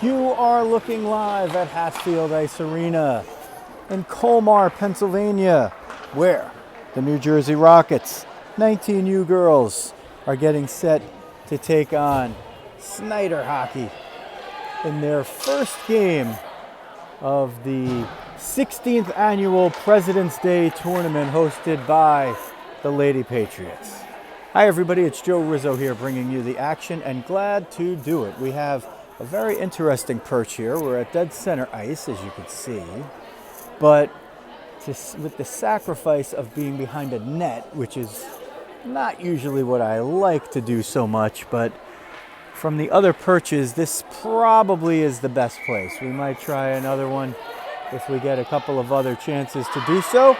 You are looking live at Hatfield Ice Arena in Colmar, Pennsylvania, where the New Jersey Rockets, 19U girls, are getting set to take on Snider Hockey in their first game of the 16th annual President's Day tournament hosted by the Lady Patriots. Hi everybody, it's Joe Rizzo here bringing you the action and glad to do it. We have a very interesting perch here. We're at dead center ice, as you can see, but with the sacrifice of being behind a net, which is not usually what I like to do so much, but from the other perches, this probably is the best place. We might try another one if we get a couple of other chances to do so,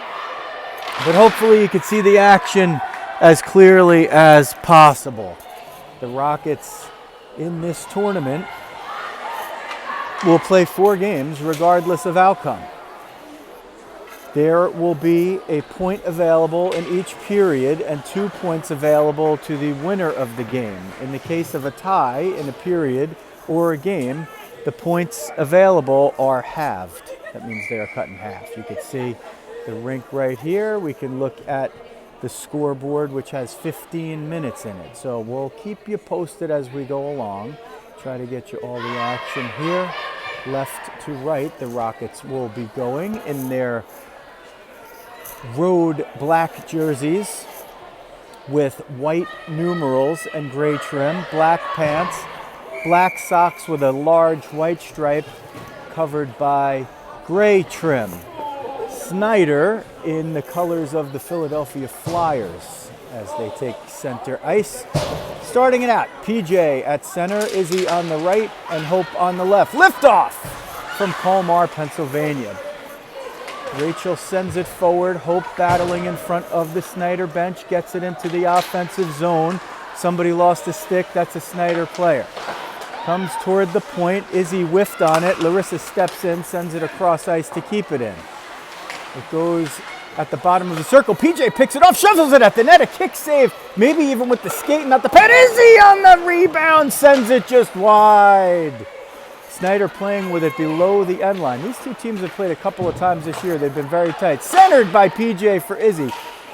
but hopefully you can see the action as clearly as possible. The Rockets in this tournament will play 4 games regardless of outcome. There will be a point available in each period and 2 points available to the winner of the game. In the case of a tie in a period or a game, the points available are halved. That means they are cut in half. You can see the rink right here. We can look at the scoreboard, which has 15 minutes in it. So we'll keep you posted as we go along. Try to get you all the action here. Left to right, the Rockets will be going in their road black jerseys with white numerals and gray trim, black pants, black socks with a large white stripe covered by gray trim. Snider in the colors of the Philadelphia Flyers as they take center ice. Starting it out, PJ at center, Izzy on the right, and Hope on the left. Liftoff from Colmar, Pennsylvania. Rachel sends it forward. Hope battling in front of the Snider bench, gets it into the offensive zone. Somebody lost a stick, that's a Snider player. Comes toward the point, Izzy whiffed on it. Larissa steps in, sends it across ice to keep it in. It goes at the bottom of the circle. PJ picks it up, shovels it at the net. A kick save, maybe even with the skate, not the pad. Izzy on the rebound, sends it just wide. Snider playing with it below the end line. These two teams have played a couple of times this year. They've been very tight. Centered by PJ for Izzy.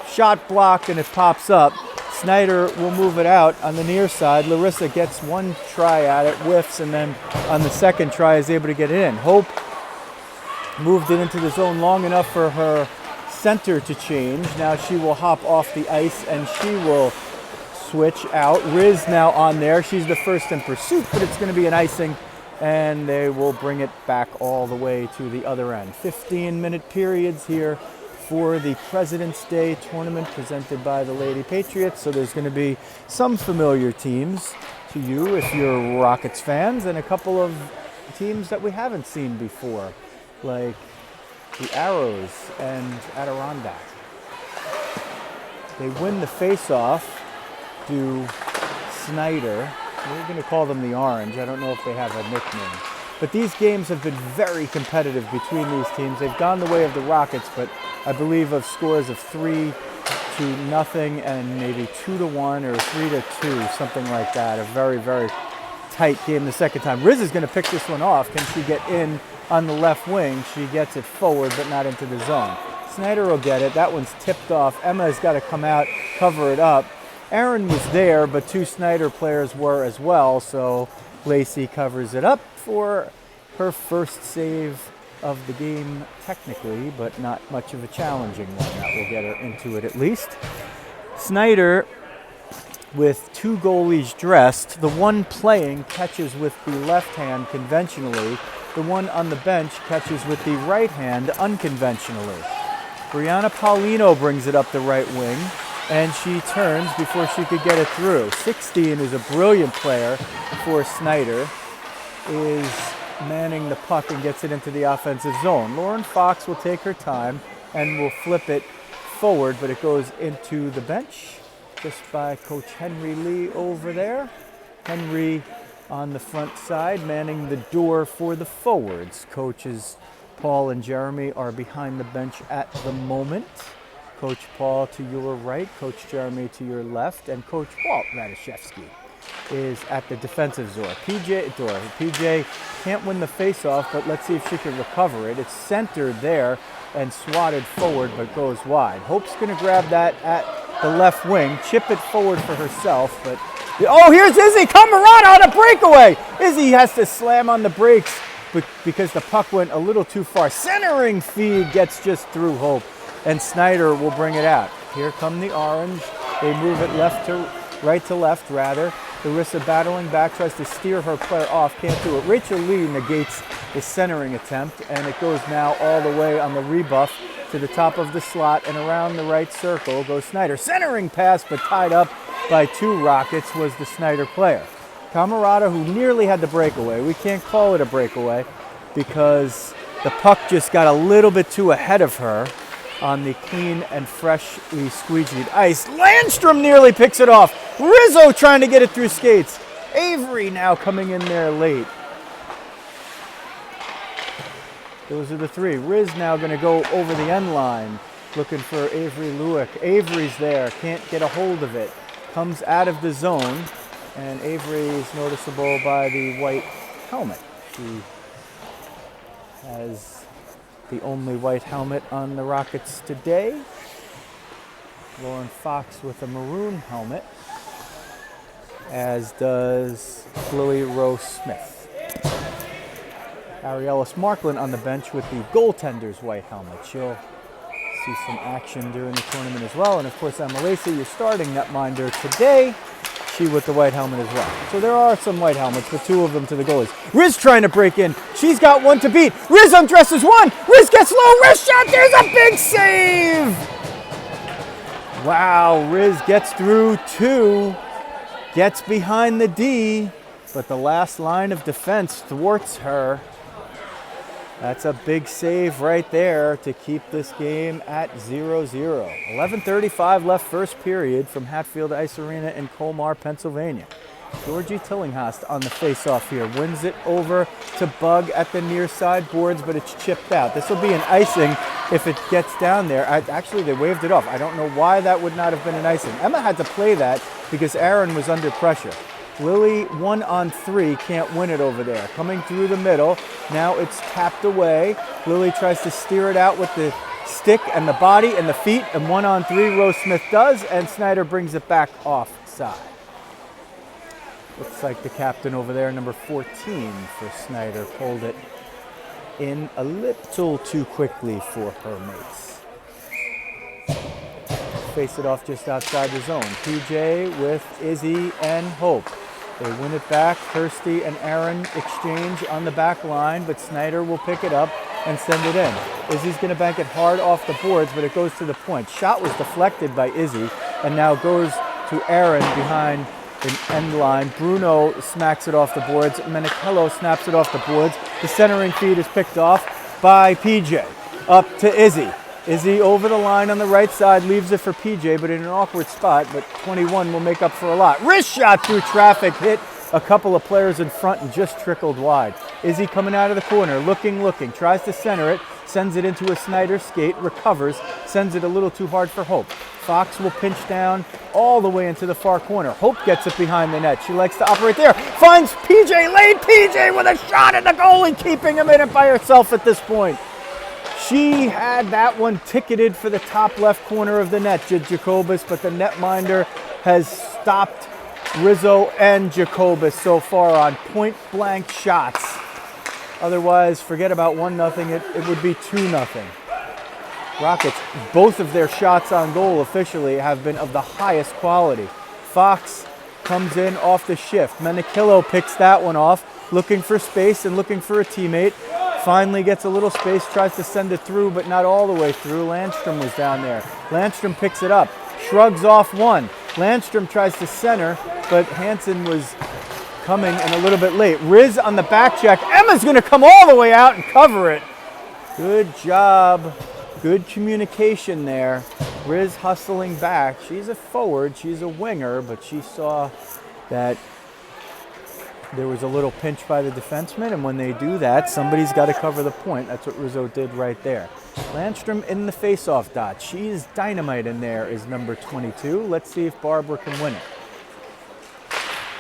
Shot blocked and it pops up. Snider will move it out on the near side. Larissa gets one try at it, whiffs, and then on the second try is able to get it in. Hope moved it into the zone long enough for her center to change. Now she will hop off the ice and she will switch out. Riz now on there. She's the first in pursuit, but it's going to be an icing, and they will bring it back all the way to the other end. 15-minute periods here for the President's Day tournament presented by the Lady Patriots. So there's going to be some familiar teams to you if you're Rockets fans, and a couple of teams that we haven't seen before, like the Arrows and Adirondack. They win the face-off to Snider. We're going to call them the Orange. I don't know if they have a nickname. But these games have been very competitive between these teams. They've gone the way of the Rockets, but I believe of scores of 3-0 and maybe 2-1 or 3-2, something like that. A very, very tight game the second time. Riz is going to pick this one off. Can she get in on the left wing? She gets it forward, but not into the zone. Snider will get it. That one's tipped off. Emma's got to come out, cover it up. Aaron was there, but 2 Snider players were as well, so Lacey covers it up for her first save of the game, technically, but not much of a challenging one. That will get her into it at least. Snider with 2 goalies dressed. The one playing catches with the left hand conventionally. The one on the bench catches with the right hand unconventionally. Brianna Paulino brings it up the right wing, and she turns before she could get it through. 16 is a brilliant player for Snider, is manning the puck and gets it into the offensive zone. Lauren Fox will take her time and will flip it forward, but it goes into the bench just by Coach Henry Lee over there. Henry on the front side, manning the door for the forwards. Coaches Paul and Jeremy are behind the bench at the moment. Coach Paul to your right, Coach Jeremy to your left, and Coach Walt Radishevsky is at the defensive door. PJ can't win the face-off, but let's see if she can recover it. It's centered there and swatted forward, but goes wide. Hope's going to grab that at the left wing, chip it forward for herself, but oh, here's Izzy Camarada on a breakaway. Izzy has to slam on the brakes because the puck went a little too far. Centering feed gets just through Hope, and Snider will bring it out. Here come the Orange. They move it right to left, rather. Rizzo battling back, tries to steer her player off, can't do it. Rachel Lee negates the centering attempt, and it goes now all the way on the rebuff to the top of the slot, and around the right circle goes Snider. Centering pass, but tied up by two Rockets was the Snider player. Camarada, who nearly had the breakaway. We can't call it a breakaway because the puck just got a little bit too ahead of her on the clean and freshly squeegeed ice. Landstrom nearly picks it off. Rizzo trying to get it through skates. Avery now coming in there late. Those are the three. Riz now going to go over the end line, looking for Avery Lewick. Avery's there, can't get a hold of it. Comes out of the zone, and Avery is noticeable by the white helmet. She has the only white helmet on the Rockets today. Lauren Fox with a maroon helmet, as does Lily Rose Smith. Ariellis Markland on the bench with the goaltender's white helmet. She'll see some action during the tournament as well. And of course, Emma Lacey, your starting netminder today, she with the white helmet as well. So there are some white helmets, but two of them to the goalies. Riz trying to break in. She's got one to beat. Riz undresses one. Riz gets low. Riz shot. There's a big save. Wow, Riz gets through two. Gets behind the D, but the last line of defense thwarts her. That's a big save right there to keep this game at 0-0. 11:35 left first period from Hatfield Ice Arena in Colmar, Pennsylvania. Georgie Tillinghast on the face-off here. Wins it over to Bug at the near side boards, but it's chipped out. This will be an icing if it gets down there. Actually, they waved it off. I don't know why that would not have been an icing. Emma had to play that because Aaron was under pressure. Lily, 1-on-3, can't win it over there. Coming through the middle, now it's tapped away. Lily tries to steer it out with the stick and the body and the feet, and 1-on-3 Rose Smith does, and Snider brings it back offside. Looks like the captain over there, number 14 for Snider, pulled it in a little too quickly for her mates. Face it off just outside the zone. PJ with Izzy and Hope. They win it back. Kirsty and Aaron exchange on the back line, but Snider will pick it up and send it in. Izzy's going to bank it hard off the boards, but it goes to the point. Shot was deflected by Izzy and now goes to Aaron behind the end line. Bruno smacks it off the boards. Menichello snaps it off the boards. The centering feed is picked off by PJ. Up to Izzy. Izzy over the line on the right side, leaves it for PJ, but in an awkward spot, but 21 will make up for a lot. Wrist shot through traffic, hit a couple of players in front and just trickled wide. Izzy coming out of the corner, looking, tries to center it, sends it into a Snider skate, recovers, sends it a little too hard for Hope. Fox will pinch down all the way into the far corner. Hope gets it behind the net. She likes to operate there, finds PJ late, PJ with a shot at the goalie, keeping him in it by herself at this point. She had that one ticketed for the top left corner of the net, Jacobus, but the netminder has stopped Rizzo and Jacobus so far on point-blank shots. Otherwise, forget about 1-0, it would be 2-0. Rockets, both of their shots on goal officially have been of the highest quality. Fox comes in off the shift. Menichello picks that one off, looking for space and looking for a teammate. Finally gets a little space, tries to send it through, but not all the way through. Landstrom was down there. Landstrom picks it up, shrugs off one. Landstrom tries to center, but Hansen was coming and a little bit late. Riz on the back check. Emma's going to come all the way out and cover it. Good job. Good communication there. Riz hustling back. She's a forward. She's a winger, but she saw that there was a little pinch by the defenseman, and when they do that, somebody's got to cover the point. That's what Rizzo did right there. Landstrom in the face-off dot. She's dynamite in there, is number 22. Let's see if Barbara can win it.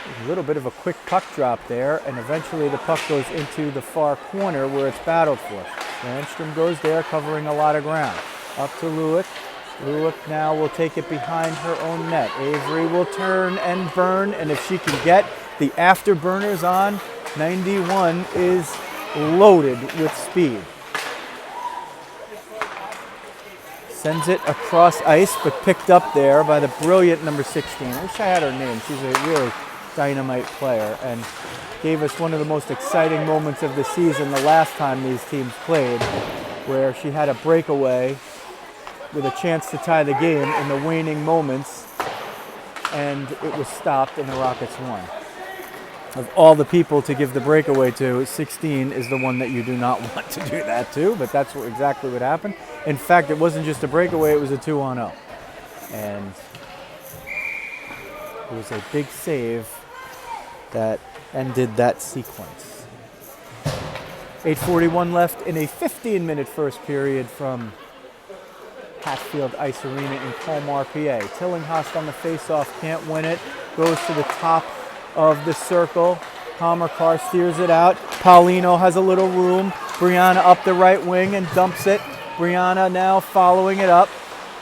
A little bit of a quick puck drop there, and eventually the puck goes into the far corner where it's battled for. Landstrom goes there, covering a lot of ground. Up to Lewick. Lewick now will take it behind her own net. Avery will turn and burn, and if she can get the afterburners on, 91 is loaded with speed. Sends it across ice, but picked up there by the brilliant number 16. I wish I had her name. She's a really dynamite player and gave us one of the most exciting moments of the season the last time these teams played, where she had a breakaway with a chance to tie the game in the waning moments, and it was stopped and the Rockets won. Of all the people to give the breakaway to, 16 is the one that you do not want to do that to, but that's exactly what happened. In fact, it wasn't just a breakaway, it was a 2-on-0. And it was a big save that ended that sequence. 8:41 left in a 15-minute first period from Hatfield Ice Arena in Colmar, PA. Tillinghast on the face-off, can't win it, goes to the top of the circle. Hammercar steers it out. Paulino has a little room. Brianna up the right wing and dumps it. Brianna now following it up.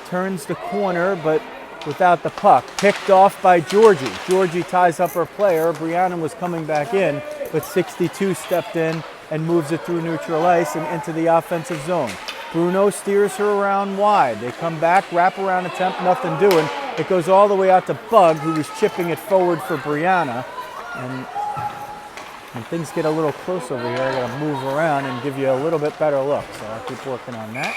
Turns the corner, but without the puck. Picked off by Georgie. Georgie ties up her player. Brianna was coming back in, but 62 stepped in and moves it through neutral ice and into the offensive zone. Bruno steers her around wide. They come back, wraparound attempt, nothing doing. It goes all the way out to Bug, who was chipping it forward for Brianna. And when things get a little close over here, I gotta move around and give you a little bit better look. So I'll keep working on that.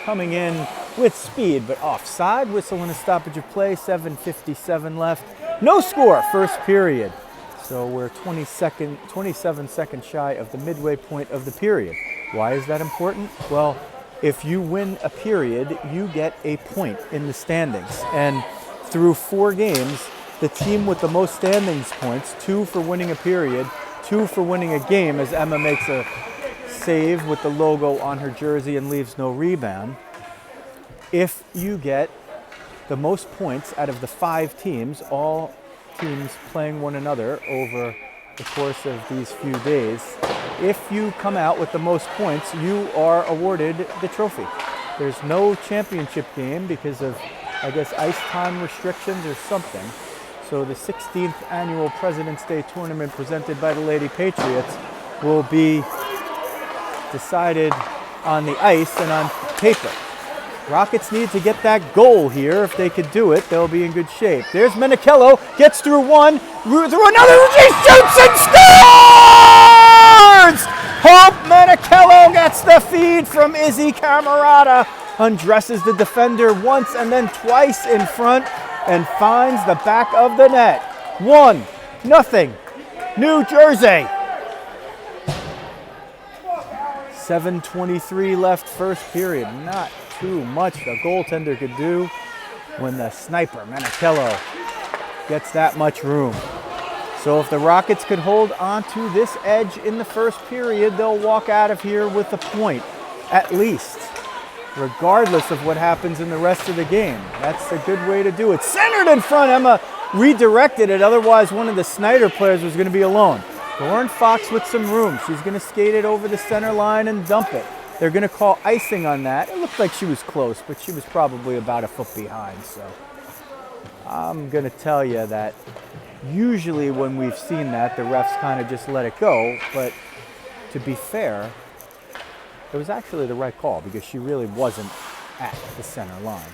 Coming in with speed, but offside. Whistle and a stoppage of play, 7:57 left. No score, first period. So we're 27 seconds shy of the midway point of the period. Why is that important? Well, if you win a period, you get a point in the standings. And through 4 games, the team with the most standings points, 2 for winning a period, 2 for winning a game, as Emma makes a save with the logo on her jersey and leaves no rebound. If you get the most points out of the 5 teams, all teams playing one another over the course of these few days, if you come out with the most points, you are awarded the trophy. There's no championship game because of, I guess, ice time restrictions or something. So the 16th annual President's Day tournament presented by the Lady Patriots will be decided on the ice and on paper. Rockets need to get that goal here. If they could do it, they'll be in good shape. There's Menichello, gets through one, through another, she shoots and scores! Hope Menichello gets the feed from Izzy Camerata, undresses the defender once and then twice in front and finds the back of the net. 1-0, New Jersey. 7:23 left first period. Not too much a goaltender could do when the sniper, Menichello, gets that much room. So if the Rockets could hold on to this edge in the first period, they'll walk out of here with a point, at least, regardless of what happens in the rest of the game. That's a good way to do it. Centered in front, Emma redirected it, otherwise one of the Snider players was going to be alone. Lauren Fox with some room. She's going to skate it over the center line and dump it. They're going to call icing on that. It looked like she was close, but she was probably about a foot behind. So I'm going to tell you that usually when we've seen that, the refs kind of just let it go. But to be fair, it was actually the right call because she really wasn't at the center line.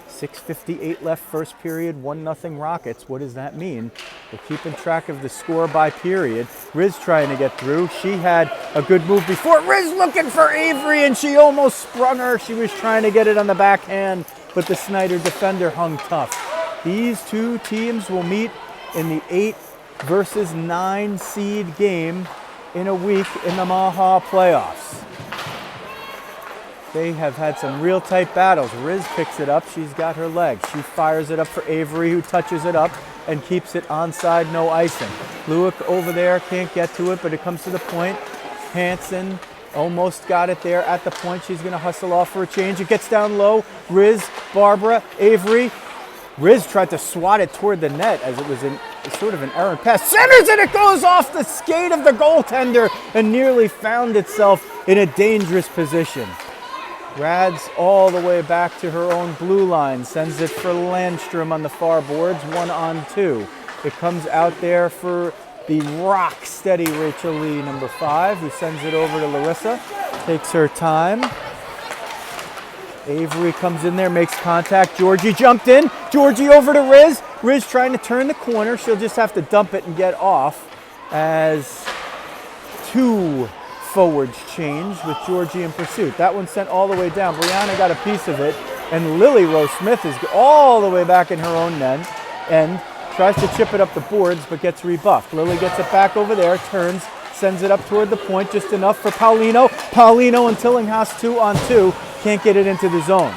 6:58 left first period, 1-0 Rockets. What does that mean? We're keeping track of the score by period. Riz trying to get through. She had a good move before. Riz looking for Avery, and she almost sprung her. She was trying to get it on the backhand, but the Snider defender hung tough. These two teams will meet in the 8 versus 9 seed game in a week in the Maha playoffs. They have had some real tight battles. Riz picks it up. She's got her legs. She fires it up for Avery, who touches it up and keeps it onside, no icing. Lewick over there can't get to it, but it comes to the point. Hansen almost got it there at the point. She's going to hustle off for a change. It gets down low. Riz, Barbara, Avery. Riz tried to swat it toward the net as it was sort of an errant pass. Centers, and it goes off the skate of the goaltender and nearly found itself in a dangerous position. Rads all the way back to her own blue line. Sends it for Landstrom on the far boards, 1-on-2. It comes out there for the rock-steady Rachel Lee, number 5, who sends it over to Larissa. Takes her time. Avery comes in there, makes contact. Georgie jumped in. Georgie over to Riz. Riz trying to turn the corner. She'll just have to dump it and get off as 2 forwards change with Georgie in pursuit. That one sent all the way down. Brianna got a piece of it, and Lily Rose Smith is all the way back in her own end and tries to chip it up the boards but gets rebuffed. Lily gets it back over there, turns, sends it up toward the point, just enough for Paulino. Paulino and Tillinghast 2-on-2, can't get it into the zone.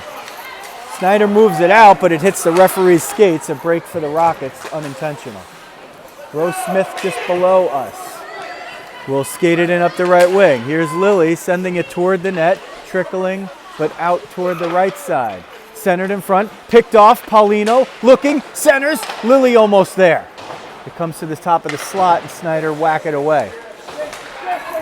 Snider moves it out, but it hits the referee's skates, a break for the Rockets, unintentional. Rose Smith just below us. We'll skate it in up the right wing. Here's Lily sending it toward the net, trickling, but out toward the right side. Centered in front, picked off, Paulino, looking, centers, Lily almost there. It comes to the top of the slot and Snider whack it away.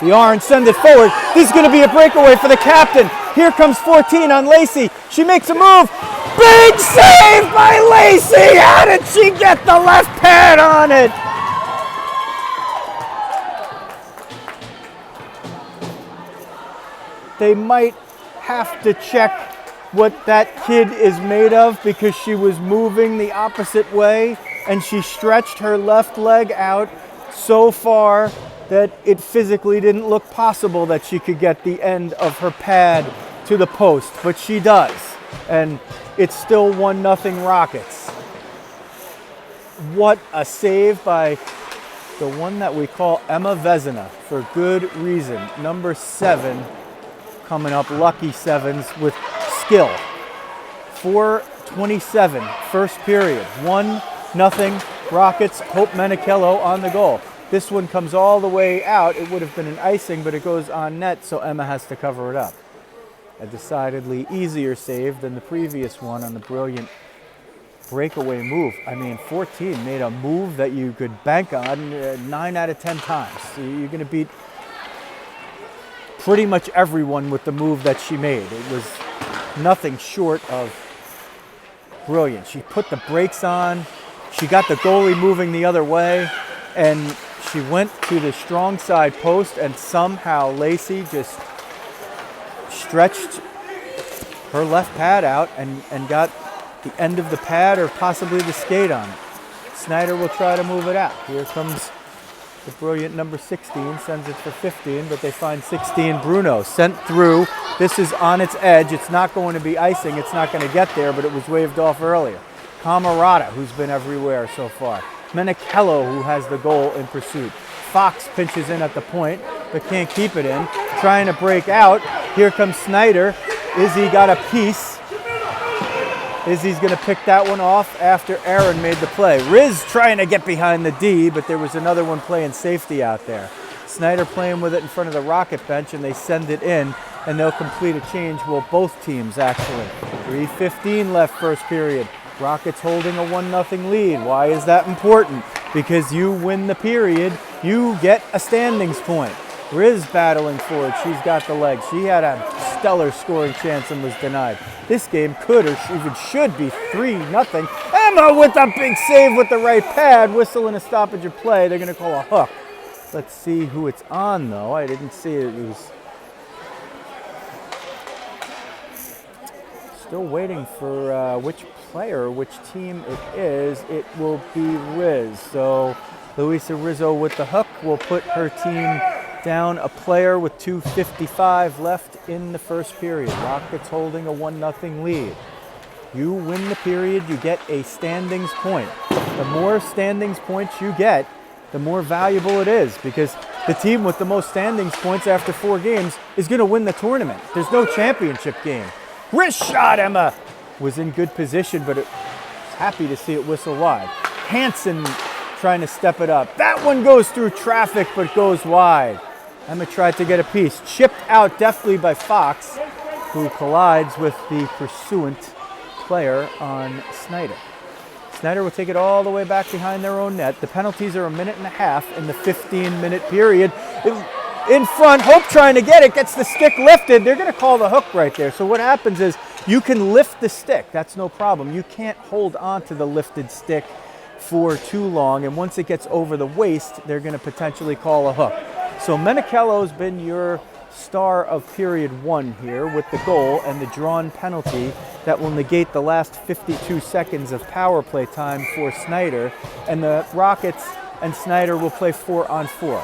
The Orange send it forward. This is going to be a breakaway for the captain. Here comes 14 on Lacey. She makes a move. Big save by Lacey! How did she get the left pad on it? They might have to check what that kid is made of because she was moving the opposite way and she stretched her left leg out so far that it physically didn't look possible that she could get the end of her pad to the post, but she does. And it's still 1-0 Rockets. What a save by the one that we call Emma Vezina for good reason. Number 7. Coming up, lucky 7s with skill. 4:27, first period. 1-0 Rockets. Hope Menichello on the goal. This one comes all the way out. It would have been an icing, but it goes on net, so Emma has to cover it up. A decidedly easier save than the previous one on the brilliant breakaway move. I mean, 14 made a move that you could bank on 9 out of 10 times. So you're going to beat pretty much everyone with the move that she made. It was nothing short of brilliant. She put the brakes on, she got the goalie moving the other way, and she went to the strong side post, and somehow Lacey just stretched her left pad out and got the end of the pad or possibly the skate on it. Snider will try to move it out. Here comes the brilliant number 16, sends it for 15, but they find 16, Bruno, sent through. This is on its edge. It's not going to be icing. It's not going to get there, but it was waved off earlier. Camarata, who's been everywhere so far. Menichello, who has the goal in pursuit. Fox pinches in at the point, but can't keep it in. Trying to break out. Here comes Snider. Izzy got a piece. Izzy's going to pick that one off after Aaron made the play. Riz trying to get behind the D, but there was another one playing safety out there. Snider playing with it in front of the Rocket bench, and they send it in, and they'll complete a change. Well, both teams, actually. 3:15 left first period. Rockets holding a 1-0 lead. Why is that important? Because you win the period, you get a standings point. Riz battling for it. She's got the legs. She had a stellar scoring chance and was denied. This game could or even should be 3-0. Emma with a big save with the right pad. Whistle and a stoppage of play. They're going to call a hook. Let's see who it's on, though. I didn't see it. It was still waiting for which player, which team it is. It will be Riz. So Luisa Rizzo with the hook will put her team down a player with 2:55 left in the first period. Rockets holding a 1-0 lead. You win the period, you get a standings point. The more standings points you get, the more valuable it is, because the team with the most standings points after 4 games is going to win the tournament. There's no championship game. Wrist shot, Emma was in good position, but happy to see it whistle wide. Hansen trying to step it up. That one goes through traffic, but goes wide. Emma tried to get a piece. Chipped out deftly by Fox, who collides with the pursuant player on Snider. Snider will take it all the way back behind their own net. The penalties are 1.5 minutes in the 15-minute period. In front, Hope trying to get it, gets the stick lifted. They're going to call the hook right there. So what happens is you can lift the stick. That's no problem. You can't hold on to the lifted stick for too long. And once it gets over the waist, they're going to potentially call a hook. So Menichello's been your star of period 1 here with the goal and the drawn penalty that will negate the last 52 seconds of power play time for Snider. And the Rockets and Snider will play 4-on-4.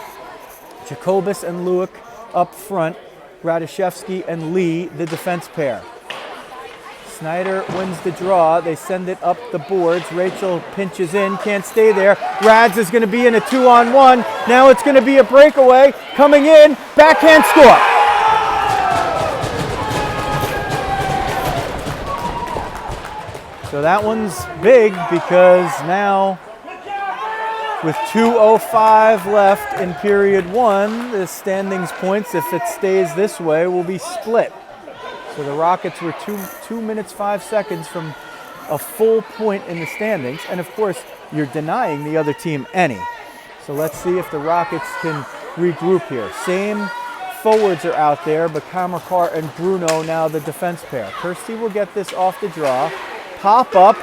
Jacobus and Lewick up front, Radishevsky and Lee the defense pair. Snider wins the draw. They send it up the boards. Rachel pinches in, can't stay there. Rads is going to be in a 2-on-1. Now it's going to be a breakaway. Coming in, backhand score. So that one's big because now with 2:05 left in period 1, the standings points, if it stays this way, will be split. So the Rockets were 2 minutes 5 seconds from a full point in the standings. And of course, you're denying the other team any. So let's see if the Rockets can regroup here. Same forwards are out there, but Kamakar and Bruno now the defense pair. Kirsty will get this off the draw. Pop up,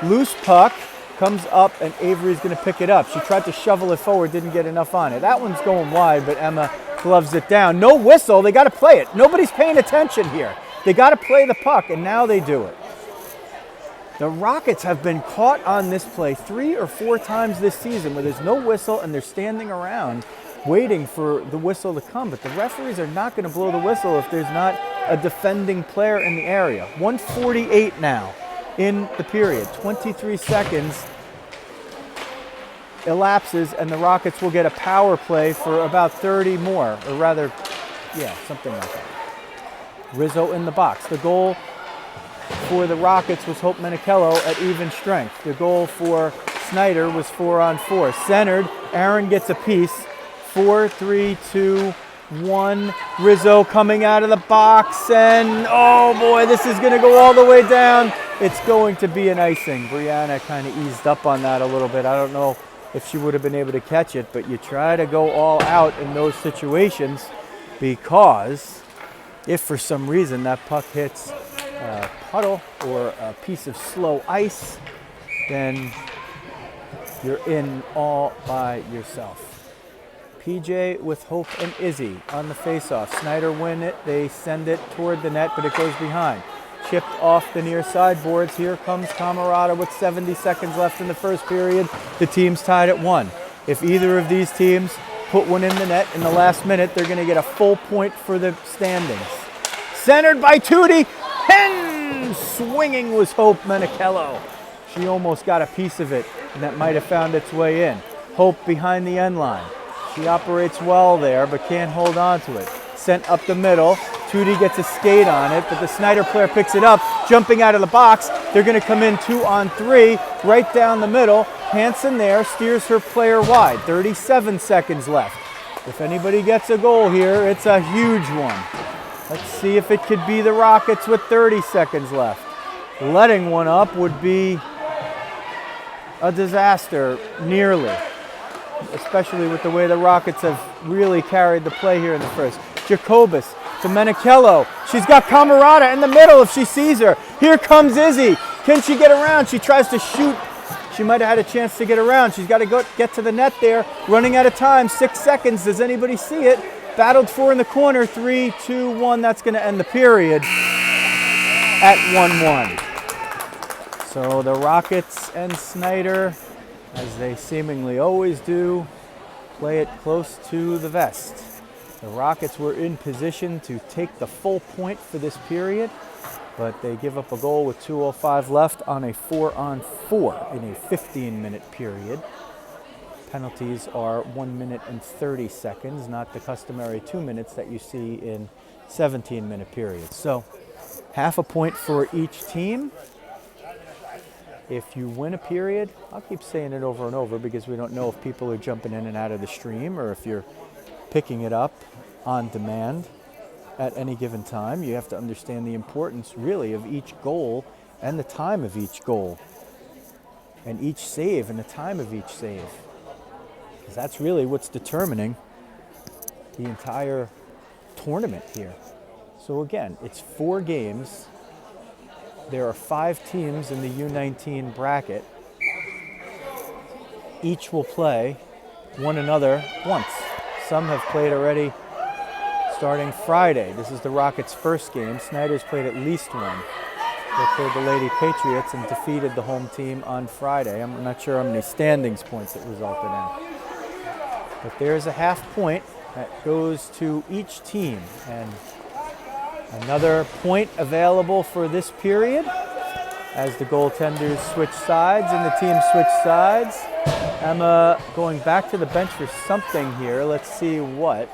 loose puck, comes up, and Avery's going to pick it up. She tried to shovel it forward, didn't get enough on it. That one's going wide, but Emma gloves it down. No whistle, they got to play it. Nobody's paying attention here. They got to play the puck, and now they do it. The Rockets have been caught on this play 3 or 4 times this season where there's no whistle and they're standing around waiting for the whistle to come. But the referees are not going to blow the whistle if there's not a defending player in the area. 1:48 now in the period. 23 seconds elapses, and the Rockets will get a power play for about 30 more, or rather, yeah, something like that. Rizzo in the box. The goal for the Rockets was Hope Menichello at even strength. The goal for Snider was 4-on-4. Centered, Aaron gets a piece. 4, 3, 2, 1. Rizzo coming out of the box, and oh boy, this is going to go all the way down. It's going to be an icing. Brianna kind of eased up on that a little bit. I don't know if she would have been able to catch it, but you try to go all out in those situations because if for some reason that puck hits a puddle or a piece of slow ice, then you're in all by yourself. PJ with Hope and Izzy on the faceoff. Snider win it. They send it toward the net, but it goes behind. Chipped off the near sideboards. Here comes Camarada with 70 seconds left in the first period. The team's tied at 1. If either of these teams put one in the net in the last minute, they're going to get a full point for the standings. Centered by Tootie, and swinging was Hope Menichello. She almost got a piece of it, and that might have found its way in. Hope behind the end line. She operates well there, but can't hold on to it. Sent up the middle. Tootie gets a skate on it, but the Snider player picks it up, jumping out of the box. They're going to come in 2-on-3, right down the middle. Hansen there steers her player wide. 37 seconds left. If anybody gets a goal here, it's a huge one. Let's see if it could be the Rockets with 30 seconds left. Letting one up would be a disaster, nearly. Especially with the way the Rockets have really carried the play here in the first. Jacobus to Menichello. She's got Camarada in the middle if she sees her. Here comes Izzy. Can she get around? She tries to shoot. She might have had a chance to get around. She's got to get to the net there. Running out of time. 6 seconds. Does anybody see it? Battled for in the corner. 3, 2, 1. That's going to end the period at 1-1. So the Rockets and Snider, as they seemingly always do, play it close to the vest. The Rockets were in position to take the full point for this period, but they give up a goal with 2:05 left on a 4-on-4 in a 15-minute period. Penalties are 1 minute and 30 seconds, not the customary 2 minutes that you see in 17-minute periods. So half a point for each team. If you win a period, I'll keep saying it over and over because we don't know if people are jumping in and out of the stream or if you're picking it up on demand at any given time. You have to understand the importance really of each goal and the time of each goal. and each save and the time of each save. Because that's really what's determining the entire tournament here. So again, it's 4 games. There are 5 teams in the U19 bracket. Each will play one another once. Some have played already starting Friday. This is the Rockets' first game. Snider's played at least one. They played the Lady Patriots and defeated the home team on Friday. I'm not sure how many standings points it resulted in. But there's a half point that goes to each team. And another point available for this period as the goaltenders switch sides and the team switch sides. Emma going back to the bench for something here. Let's see what.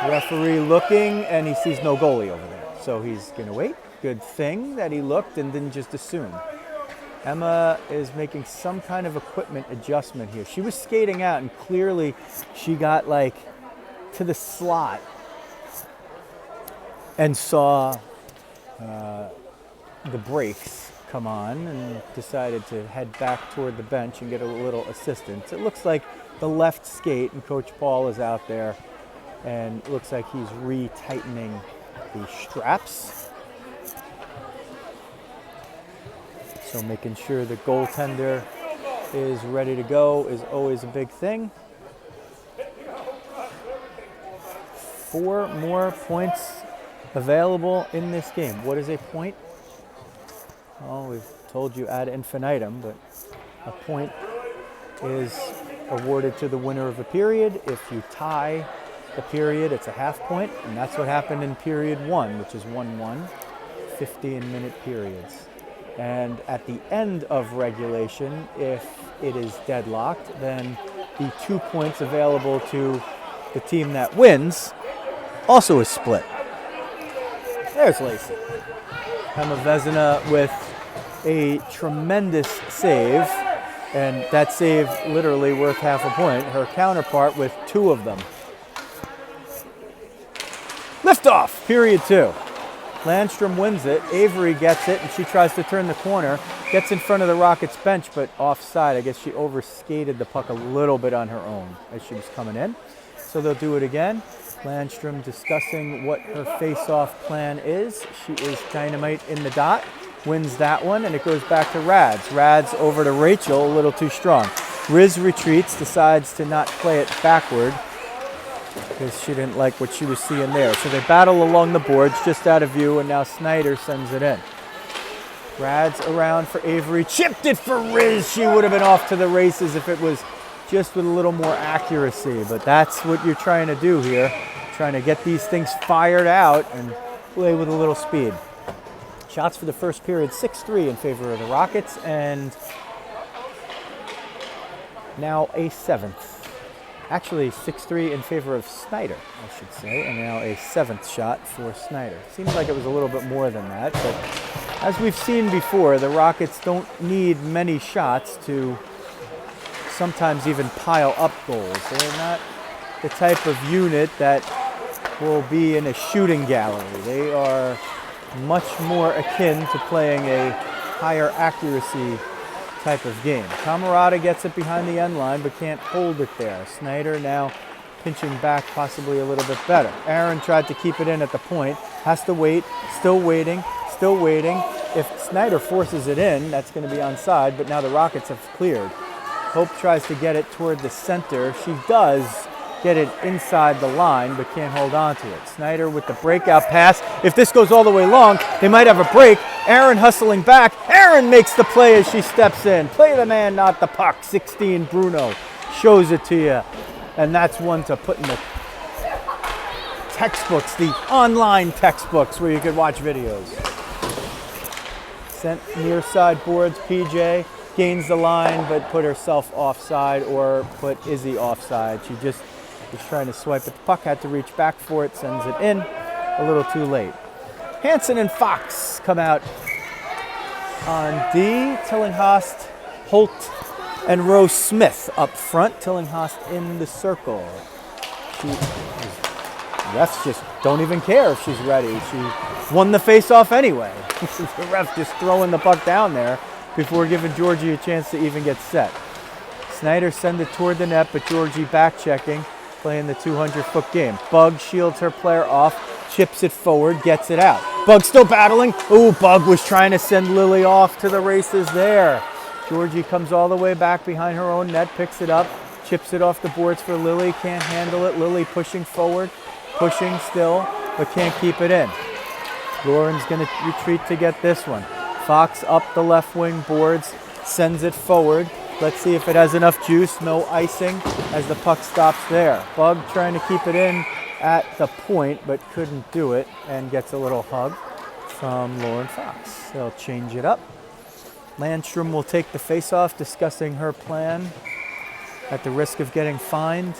Referee looking, and he sees no goalie over there. So he's going to wait. Good thing that he looked and didn't just assume. Emma is making some kind of equipment adjustment here. She was skating out, and clearly she got like to the slot and saw the brakes come on and decided to head back toward the bench and get a little assistance. It looks like the left skate, and Coach Paul is out there, and it looks like he's retightening the straps. So making sure the goaltender is ready to go is always a big thing. 4 more points available in this game. What is a point? Well, we've told you ad infinitum, but a point is awarded to the winner of a period. If you tie the period, it's a half point, and that's what happened in period 1, which is 1-1, 15-minute periods. And at the end of regulation, if it is deadlocked, then the 2 points available to the team that wins also is split. There's Lacey. Emma Vezina with a tremendous save, and that save literally worth half a point. Her counterpart with 2 of them. Liftoff, period 2. Landstrom wins it. Avery gets it, and she tries to turn the corner. Gets in front of the Rockets bench, but offside. I guess she overskated the puck a little bit on her own as she was coming in. So they'll do it again. Landstrom discussing what her face-off plan is. She is dynamite in the dot. Wins that one, and it goes back to Rads. Rads over to Rachel, a little too strong. Riz retreats, decides to not play it backward because she didn't like what she was seeing there. So they battle along the boards, just out of view, and now Snider sends it in. Rads around for Avery, chipped it for Riz. She would have been off to the races if it was just with a little more accuracy, but that's what you're trying to do here. Trying to get these things fired out and play with a little speed. Shots for the first period, 6-3 in favor of the Rockets, and now a 7th. Actually, 6-3 in favor of Snider, I should say, and now a 7th shot for Snider. Seems like it was a little bit more than that, but as we've seen before, the Rockets don't need many shots to sometimes even pile up goals. They're not the type of unit that will be in a shooting gallery. They are much more akin to playing a higher accuracy type of game. Camarada gets it behind the end line but can't hold it there. Snider now pinching back possibly a little bit better. Aaron tried to keep it in at the point, has to wait, still waiting, still waiting. If Snider forces it in, that's going to be onside, but now the Rockets have cleared. Hope tries to get it toward the center. She does get it inside the line, but can't hold on to it. Snider with the breakout pass. If this goes all the way long, they might have a break. Aaron hustling back. Aaron makes the play as she steps in. Play the man, not the puck. 16, Bruno shows it to you. And that's one to put in the textbooks, the online textbooks where you could watch videos. Sent near side boards, PJ. Gains the line, but put herself offside or put Izzy offside. She just was trying to swipe at the puck, had to reach back for it, sends it in a little too late. Hansen and Fox come out on D. Tillinghast, Holt, and Rose Smith up front. Tillinghast in the circle. Refs just don't even care if she's ready. She won the face-off anyway. The ref just throwing the puck down there before giving Georgie a chance to even get set. Snider sends it toward the net, but Georgie back checking, playing the 200-foot game. Bug shields her player off, chips it forward, gets it out. Bug still battling. Ooh, Bug was trying to send Lily off to the races there. Georgie comes all the way back behind her own net, picks it up, chips it off the boards for Lily, can't handle it. Lily pushing forward, pushing still, but can't keep it in. Lauren's going to retreat to get this one. Fox up the left wing boards, sends it forward. Let's see if it has enough juice. No icing as the puck stops there. Bug trying to keep it in at the point, but couldn't do it, and gets a little hug from Lauren Fox. They'll change it up. Landstrom will take the face-off, discussing her plan at the risk of getting fined.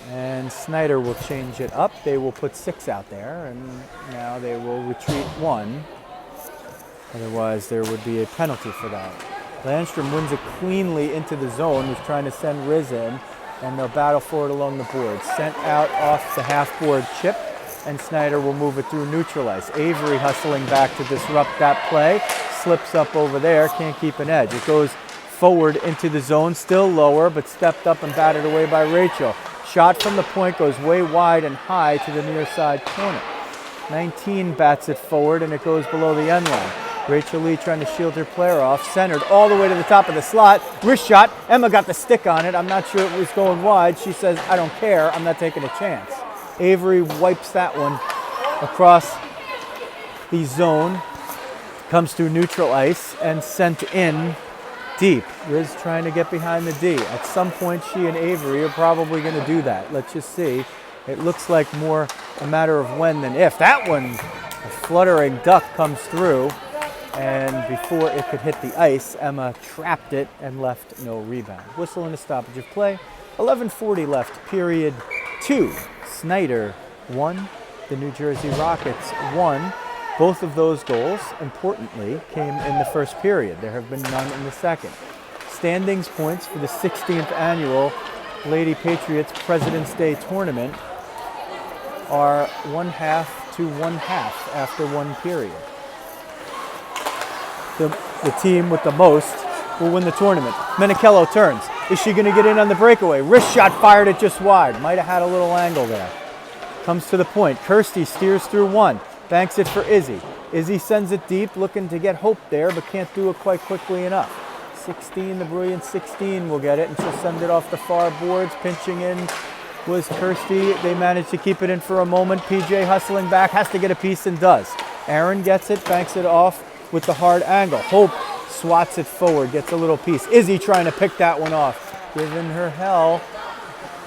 And Snider will change it up. They will put 6 out there, and now they will retreat 1. Otherwise, there would be a penalty for that. Landstrom wins it cleanly into the zone. He's trying to send Riz in, and they'll battle for it along the board. Sent out off the half-board chip, and Snider will move it through neutral ice. Avery hustling back to disrupt that play. Slips up over there, can't keep an edge. It goes forward into the zone, still lower, but stepped up and batted away by Rachel. Shot from the point goes way wide and high to the near side corner. 19 bats it forward, and it goes below the end line. Rachel Lee trying to shield her player off, centered all the way to the top of the slot. Wrist shot. Emma got the stick on it. I'm not sure it was going wide. She says, I don't care. I'm not taking a chance. Avery wipes that one across the zone. Comes through neutral ice and sent in deep. Riz trying to get behind the D. At some point, she and Avery are probably going to do that. Let's just see. It looks like more a matter of when than if. That one, a fluttering duck comes through. And before it could hit the ice, Emma trapped it and left no rebound. Whistle and a stoppage of play. 11:40 left, period 2. Snider 1, the New Jersey Rockets 1. Both of those goals, importantly, came in the first period. There have been none in the second. Standings points for the 16th annual Lady Patriots President's Day Tournament are 1/2 to 1/2 after one period. The team with the most will win the tournament. Menichello turns. Is she going to get in on the breakaway? Wrist shot fired it just wide. Might have had a little angle there. Comes to the point. Kirsty steers through 1. Banks it for Izzy. Izzy sends it deep, looking to get hope there, but can't do it quite quickly enough. 16, the brilliant 16 will get it, and she'll send it off the far boards. Pinching in was Kirsty. They managed to keep it in for a moment. PJ hustling back, has to get a piece and does. Aaron gets it, banks it off with the hard angle. Hope swats it forward, gets a little piece. Izzy trying to pick that one off. Giving her hell,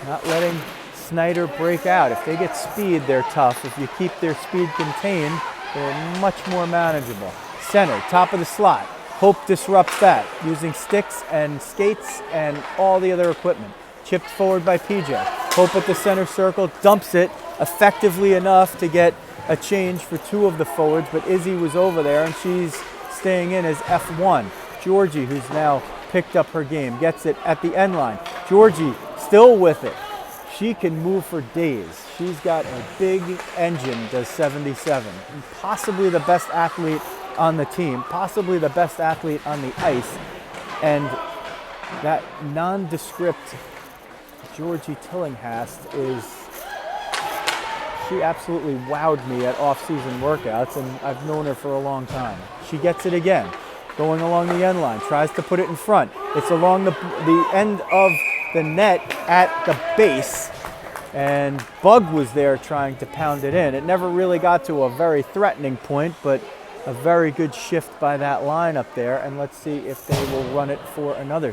not letting Snider break out. If they get speed, they're tough. If you keep their speed contained, they're much more manageable. Center, top of the slot. Hope disrupts that, using sticks and skates and all the other equipment. Chipped forward by PJ. Hope at the center circle, dumps it effectively enough to get a change for 2 of the forwards, but Izzy was over there, and she's staying in as F1. Georgie, who's now picked up her game, gets it at the end line. Georgie still with it. She can move for days. She's got a big engine, does 77. And possibly the best athlete on the team, possibly the best athlete on the ice. And that nondescript Georgie Tillinghast she absolutely wowed me at off-season workouts, and I've known her for a long time. She gets it again, going along the end line, tries to put it in front. It's along the end of the net at the base, and Bug was there trying to pound it in. It never really got to a very threatening point, but a very good shift by that line up there, and let's see if they will run it for another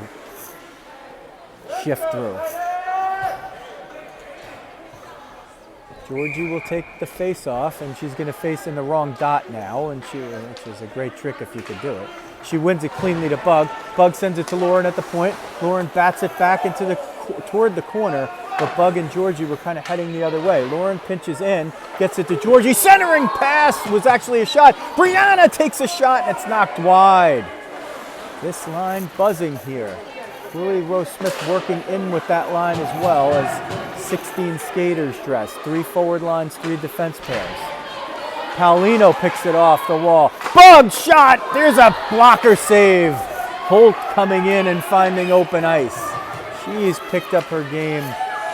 shift through. Georgie will take the face off, and she's going to face in the wrong dot now, which is a great trick if you could do it. She wins it cleanly to Bug. Bug sends it to Lauren at the point. Lauren bats it back toward the corner, but Bug and Georgie were kind of heading the other way. Lauren pinches in, gets it to Georgie. Centering pass was actually a shot. Brianna takes a shot, and it's knocked wide. This line buzzing here. Willie Rose Smith working in with that line as well as 16 skaters dressed. 3 forward lines, 3 defense pairs. Paulino picks it off the wall. Bug shot! There's a blocker save. Holt coming in and finding open ice. She's picked up her game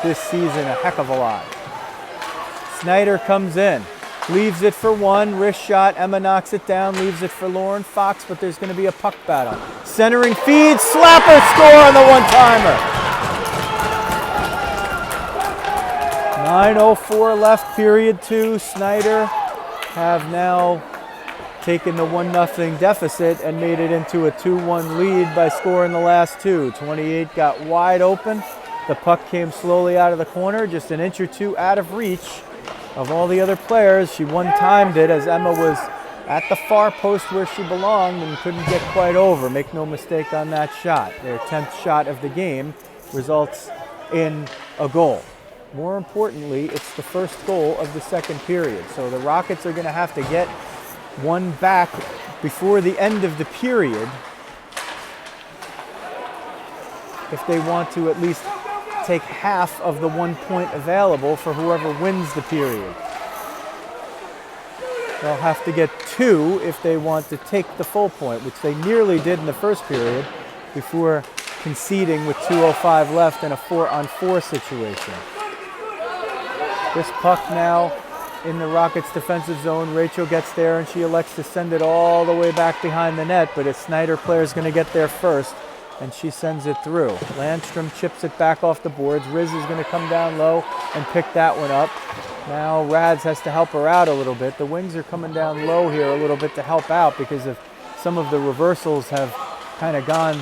this season a heck of a lot. Snider comes in, leaves it for one, wrist shot, Emma knocks it down, leaves it for Lauren Fox, but there's going to be a puck battle. Centering feed, slapper, score on the one-timer. 9:04 left, period 2. Snider have now taken the 1-0 deficit and made it into a 2-1 lead by scoring the last 2. 28 got wide open. The puck came slowly out of the corner, just an inch or two out of reach of all the other players. She one-timed it as Emma was at the far post where she belonged and couldn't get quite over. Make no mistake on that shot. Their 10th shot of the game results in a goal. More importantly, it's the first goal of the second period. So the Rockets are going to have to get one back before the end of the period if they want to at least take half of the 1 point available for whoever wins the period. They'll have to get 2 if they want to take the full point, which they nearly did in the first period before conceding with 2:05 left in a 4-on-4 situation. This puck now in the Rockets' defensive zone. Rachel gets there and she elects to send it all the way back behind the net, but a Snider player is going to get there first, and she sends it through. Landstrom chips it back off the boards. Riz is going to come down low and pick that one up. Now Rads has to help her out a little bit. The Wings are coming down low here a little bit to help out because of some of the reversals have kind of gone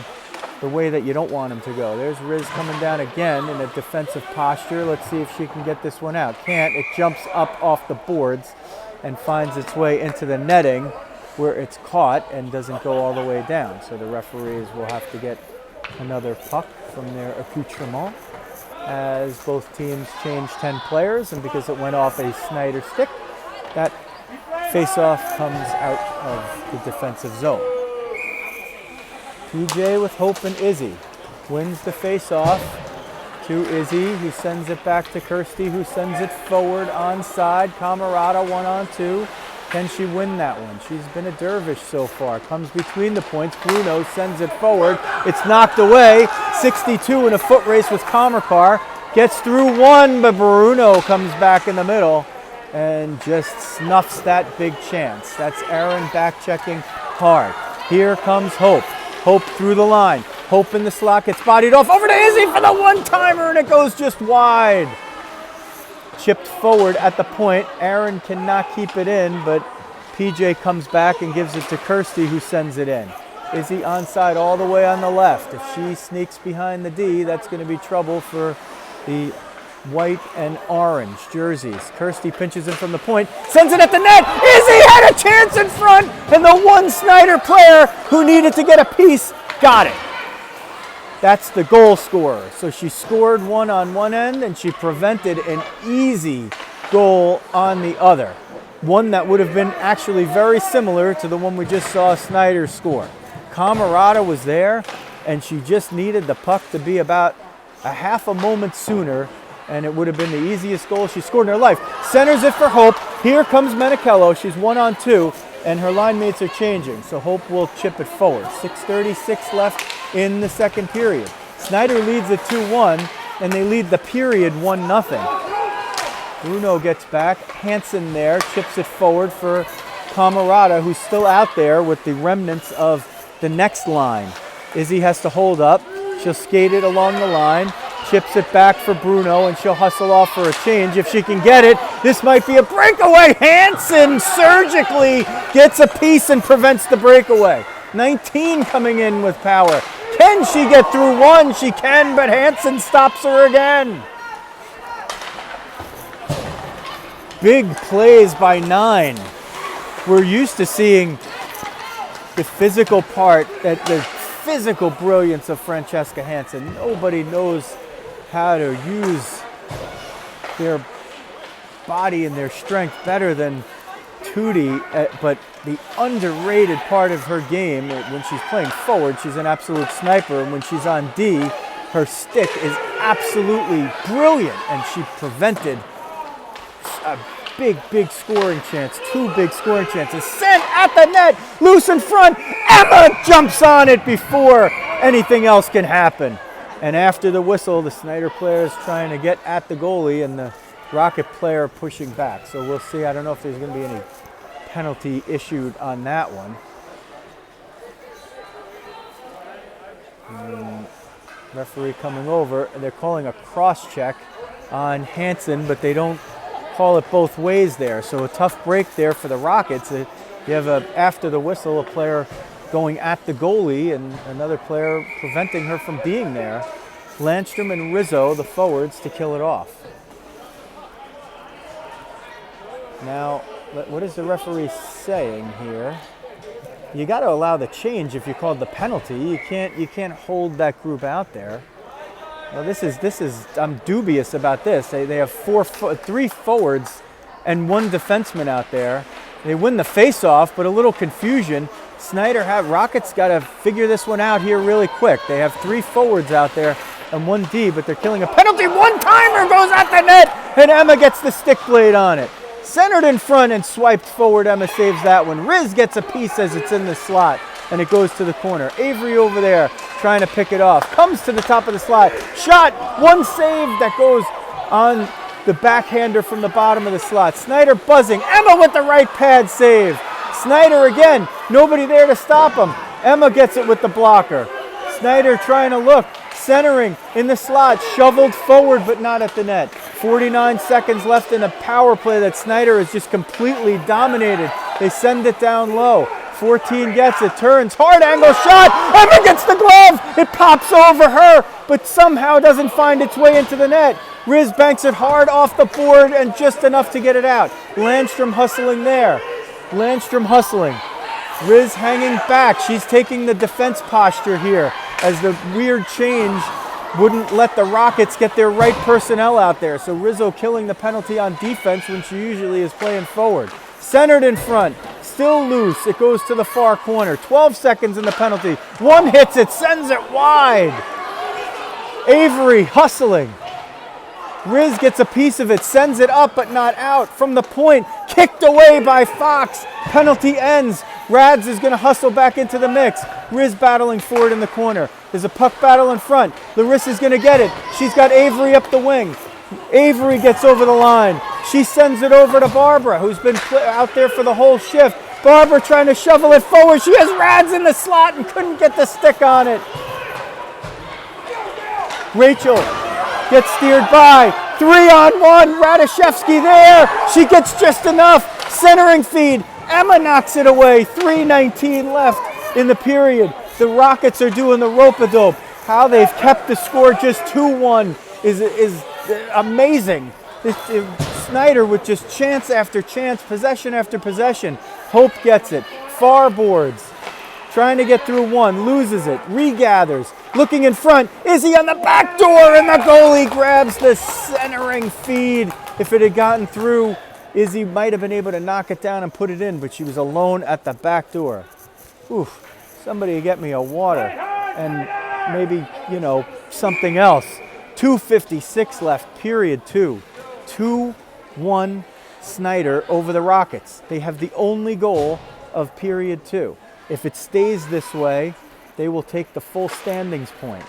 the way that you don't want them to go. There's Riz coming down again in a defensive posture. Let's see if she can get this one out. Can't. It jumps up off the boards and finds its way into the netting where it's caught and doesn't go all the way down. So the referees will have to get another puck from their accoutrement as both teams change 10 players, and because it went off a Snider stick, that face-off comes out of the defensive zone. PJ with Hope and Izzy wins the face-off to Izzy, who sends it back to Kirsty, who sends it forward onside. Camarada 1-on-2. Can she win that one? She's been a dervish so far. Comes between the points. Bruno sends it forward. It's knocked away. 62 in a foot race with Kamarkar. Gets through one, but Bruno comes back in the middle and just snuffs that big chance. That's Aaron back checking hard. Here comes Hope. Hope through the line. Hope in the slot, gets bodied off. Over to Izzy for the one-timer, and it goes just wide. Chipped forward at the point. Aaron cannot keep it in, but PJ comes back and gives it to Kirsty, who sends it in. Izzy onside all the way on the left. If she sneaks behind the D, that's going to be trouble for the white and orange jerseys. Kirsty pinches in from the point, sends it at the net. Izzy had a chance in front, and the one Snider player who needed to get a piece got it. That's the goal scorer. So she scored one on one end, and she prevented an easy goal on the other. One that would have been actually very similar to the one we just saw Snider score. Camarada was there, and she just needed the puck to be about a half a moment sooner, and it would have been the easiest goal she scored in her life. Centers it for Hope. Here comes Menichello. She's 1-on-2, and her line mates are changing, so Hope will chip it forward. 6:36 left in the second period. Snider leads it 2-1, and they lead the period 1-0. Bruno gets back. Hansen there chips it forward for Camarada, who's still out there with the remnants of the next line. Izzy has to hold up. She'll skate it along the line. Chips it back for Bruno, and she'll hustle off for a change if she can get it. This might be a breakaway. Hansen surgically gets a piece and prevents the breakaway. 19 coming in with power. Can she get through one? She can, but Hansen stops her again. Big plays by 9. We're used to seeing the physical part, the physical brilliance of Francesca Hansen. Nobody knows how to use their body and their strength better than Tootie, but the underrated part of her game, when she's playing forward, she's an absolute sniper, and when she's on D, her stick is absolutely brilliant, and she prevented a big scoring chance, 2 big scoring chances. Sent at the net, loose in front. Emma jumps on it before anything else can happen. And after the whistle, the Snider player is trying to get at the goalie, and the Rocket player pushing back. So we'll see. I don't know if there's going to be any penalty issued on that one. Referee coming over, and they're calling a cross check on Hansen, but they don't call it both ways there. So a tough break there for the Rockets. You have after the whistle, a player going at the goalie and another player preventing her from being there. Landstrom and Rizzo, the forwards, to kill it off. Now, what is the referee saying here? You got to allow the change if you called the penalty. You can't hold that group out there. Well, this is I'm dubious about this. They have 3 forwards and 1 defenseman out there. They win the face-off, but a little confusion. Rockets got to figure this one out here really quick. They have 3 forwards out there and 1 D, but they're killing a penalty. One-timer goes at the net, and Emma gets the stick blade on it. Centered in front and swiped forward. Emma saves that one. Riz gets a piece as it's in the slot, and it goes to the corner. Avery over there trying to pick it off. Comes to the top of the slot. Shot. 1 save that goes on the backhander from the bottom of the slot. Snider buzzing. Emma with the right pad save. Snider again. Nobody there to stop him. Emma gets it with the blocker. Snider trying to look. Centering in the slot, shoveled forward but not at the net. 49 seconds left in a power play that Snider has just completely dominated. They send it down low. 14 gets it, turns, hard angle shot. Emma gets the glove. It pops over her, but somehow doesn't find its way into the net. Riz banks it hard off the board and just enough to get it out. Landstrom hustling there. Landstrom hustling. Riz hanging back. She's taking the defense posture here, as the weird change wouldn't let the Rockets get their right personnel out there. So Rizzo killing the penalty on defense when she usually is playing forward. Centered in front, still loose. It goes to the far corner. 12 seconds in the penalty. 1 hits it, sends it wide. Avery hustling. Riz gets a piece of it, sends it up but not out. From the point, kicked away by Fox. Penalty ends. Rads is going to hustle back into the mix. Riz battling forward in the corner. There's a puck battle in front. Larissa's going to get it. She's got Avery up the wing. Avery gets over the line. She sends it over to Barbara, who's been out there for the whole shift. Barbara trying to shovel it forward. She has Rads in the slot and couldn't get the stick on it. Rachel gets steered by. 3-on-1. Radishevsky there. She gets just enough. Centering feed. Emma knocks it away. 3:19 left in the period. The Rockets are doing the rope-a-dope. How they've kept the score just 2-1 is amazing. Snider with just chance after chance, possession after possession. Hope gets it. Far boards. Trying to get through 1. Loses it. Regathers. Looking in front. Izzy on the back door, and the goalie grabs the centering feed. If it had gotten through, Izzy might have been able to knock it down and put it in, but she was alone at the back door. Oof, somebody get me a water and maybe, something else. 2:56 left, period 2. 2-1 Snider over the Rockets. They have the only goal of period 2. If it stays this way, they will take the full standings point.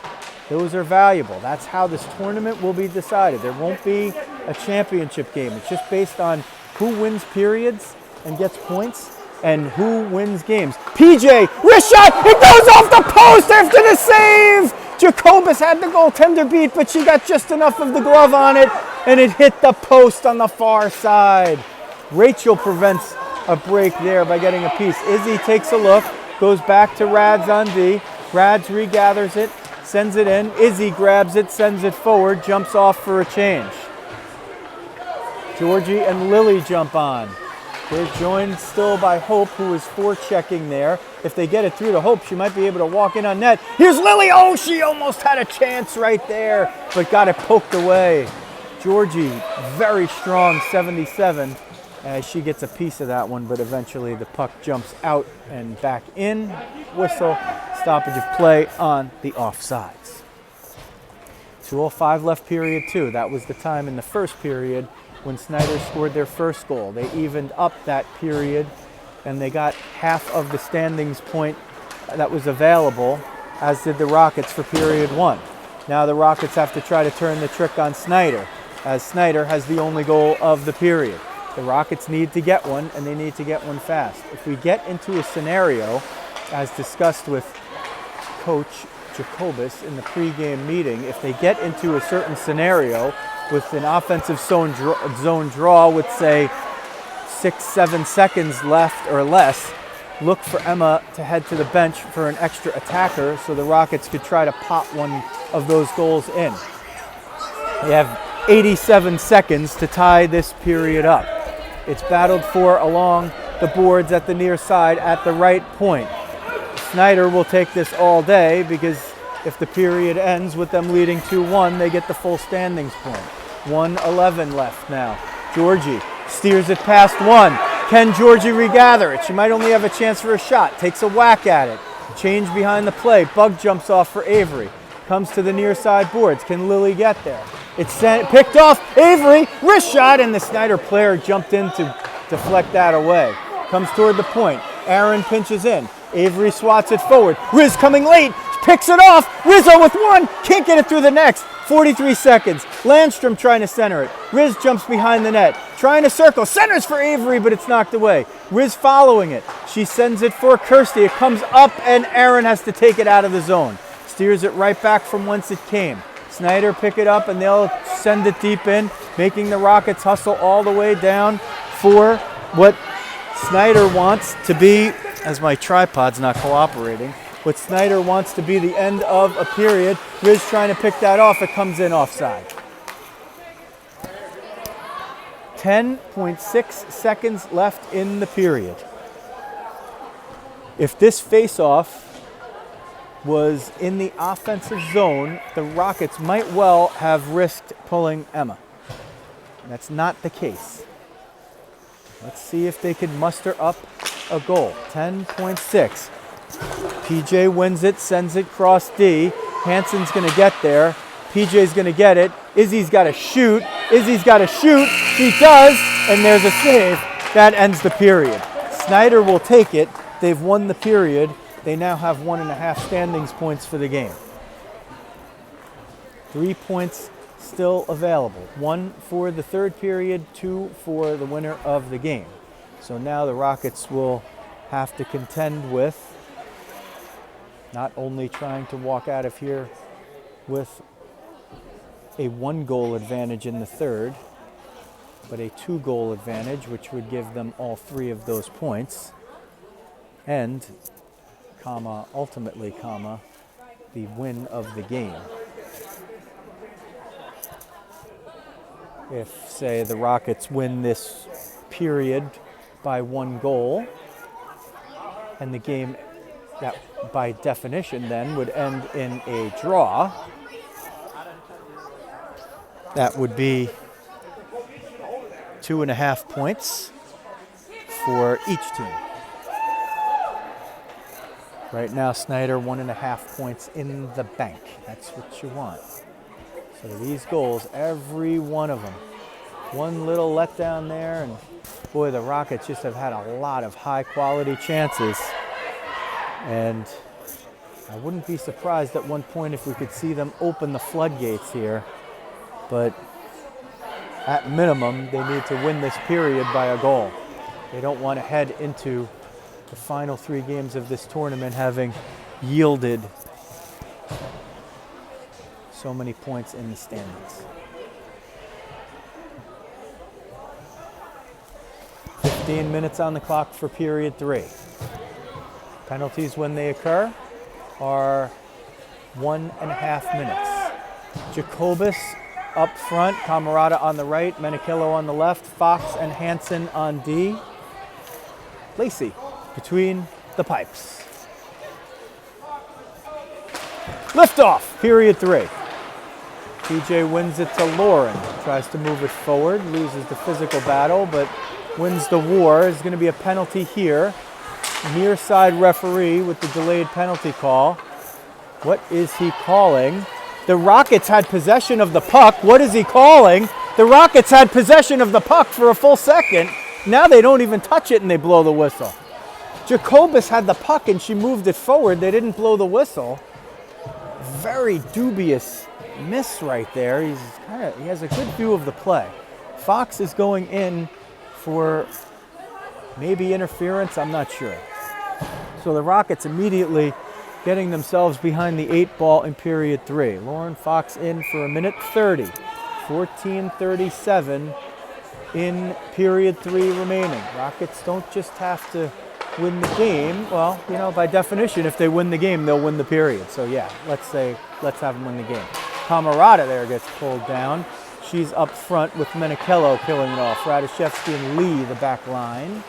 Those are valuable. That's how this tournament will be decided. There won't be a championship game. It's just based on who wins periods and gets points and who wins games. PJ, wrist shot, it goes off the post after the save! Jacobus had the goaltender beat, but she got just enough of the glove on it, and it hit the post on the far side. Rachel prevents a break there by getting a piece. Izzy takes a look, goes back to Rads on D. Rads regathers it, sends it in. Izzy grabs it, sends it forward, jumps off for a change. Georgie and Lily jump on. They're joined still by Hope, who is forechecking there. If they get it through to Hope, she might be able to walk in on net. Here's Lily. Oh, she almost had a chance right there, but got it poked away. Georgie, very strong, 77. as she gets a piece of that one, but eventually the puck jumps out and back in. Whistle, stoppage of play on the offsides. 2:05 left period 2. That was the time in the first period when Snider scored their first goal. They evened up that period, and they got half of the standings point that was available, as did the Rockets for period 1. Now the Rockets have to try to turn the trick on Snider, as Snider has the only goal of the period. The Rockets need to get one, and they need to get one fast. If we get into a scenario, as discussed with Coach Jacobus in the pregame meeting, if they get into a certain scenario with an offensive zone draw with, say, 6-7 seconds left or less, look for Emma to head to the bench for an extra attacker so the Rockets could try to pop one of those goals in. They have 87 seconds to tie this period up. It's battled for along the boards at the near side at the right point. Snider will take this all day because if the period ends with them leading 2-1, they get the full standings point. 1:11 left now. Georgie steers it past one. Can Georgie regather it? She might only have a chance for a shot. Takes a whack at it. Change behind the play. Bug jumps off for Avery. Comes to the near side boards. Can Lily get there? It's picked off. Avery, wrist shot, and the Snider player jumped in to deflect that away. Comes toward the point. Aaron pinches in. Avery swats it forward. Riz coming late. Picks it off. Rizzo with one. Can't get it through the next. 43 seconds. Landstrom trying to center it. Riz jumps behind the net. Trying to circle. Centers for Avery, but it's knocked away. Riz following it. She sends it for Kirsty. It comes up, and Aaron has to take it out of the zone. Steers it right back from whence it came. Snider pick it up, and they'll send it deep in, making the Rockets hustle all the way down for what Snider wants to be, as my tripod's not cooperating, what Snider wants to be the end of a period. Riz trying to pick that off. It comes in offside. 10.6 seconds left in the period. If this face-off was in the offensive zone, the Rockets might well have risked pulling Emma. That's not the case. Let's see if they could muster up a goal. 10.6. PJ wins it, sends it cross D. Hansen's going to get there. PJ's going to get it. Izzy's got to shoot. Izzy's got to shoot. She does, and there's a save. That ends the period. Snider will take it. They've won the period. They now have 1.5 standings points for the game. 3 points still available. 1 for the third period, 2 for the winner of the game. So now the Rockets will have to contend with not only trying to walk out of here with a 1-goal advantage in the third, but a 2-goal advantage, which would give them all 3 of those points, and ultimately, the win of the game. If, say, the Rockets win this period by 1 goal, and the game, that by definition then would end in a draw, that would be 2.5 points for each team. Right now, Snider 1.5 points in the bank. That's what you want. So these goals, every one of them. One little letdown there, and boy, the Rockets just have had a lot of high-quality chances. And I wouldn't be surprised at one point if we could see them open the floodgates here. But at minimum, they need to win this period by a goal. They don't want to head into the final 3 games of this tournament having yielded so many points in the standings. 15 minutes on the clock for period 3. Penalties when they occur are 1.5 minutes. Jacobus up front, Camarada on the right, Menikillo on the left, Fox and Hansen on D. Lacey between the pipes. Liftoff, period 3. PJ wins it to Lauren. Tries to move it forward, loses the physical battle, but wins the war. There's going to be a penalty here. Near side referee with the delayed penalty call. What is he calling? The Rockets had possession of the puck. What is he calling? The Rockets had possession of the puck for a full second. Now they don't even touch it and they blow the whistle. Jacobus had the puck and she moved it forward. They didn't blow the whistle. Very dubious miss right there. He has a good view of the play. Fox is going in for maybe interference. I'm not sure. So the Rockets immediately getting themselves behind the 8 ball in period 3. Lauren Fox in for a minute 30. 14:37 in period 3 remaining. Rockets don't just have to win the game. Well, you know, by definition, if they win the game, they'll win the period. So yeah, let's have them win the game. Camarada there gets pulled down. She's up front with Menichello killing it off. Radishevsky and Lee, the back line.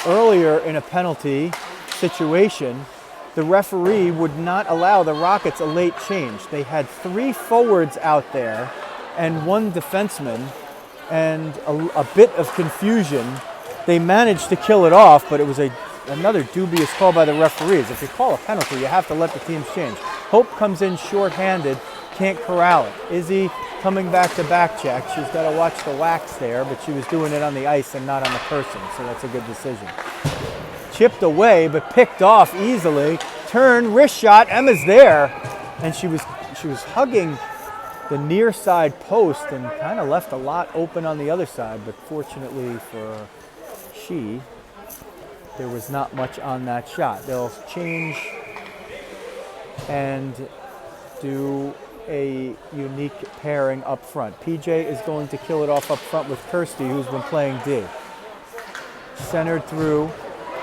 Earlier in a penalty situation, the referee would not allow the Rockets a late change. They had 3 forwards out there and 1 defenseman, and a bit of confusion. They managed to kill it off, but it was another dubious call by the referees. If you call a penalty, you have to let the teams change. Hope comes in shorthanded, can't corral it. Izzy coming back to back check. She's got to watch the wax there, but she was doing it on the ice and not on the person, so that's a good decision. Chipped away, but picked off easily. Turn, wrist shot, Emma's there. And she was hugging the near side post and kind of left a lot open on the other side, but fortunately for there was not much on that shot. They'll change and do a unique pairing up front. PJ is going to kill it off up front with Kirsty, who's been playing D. Centered through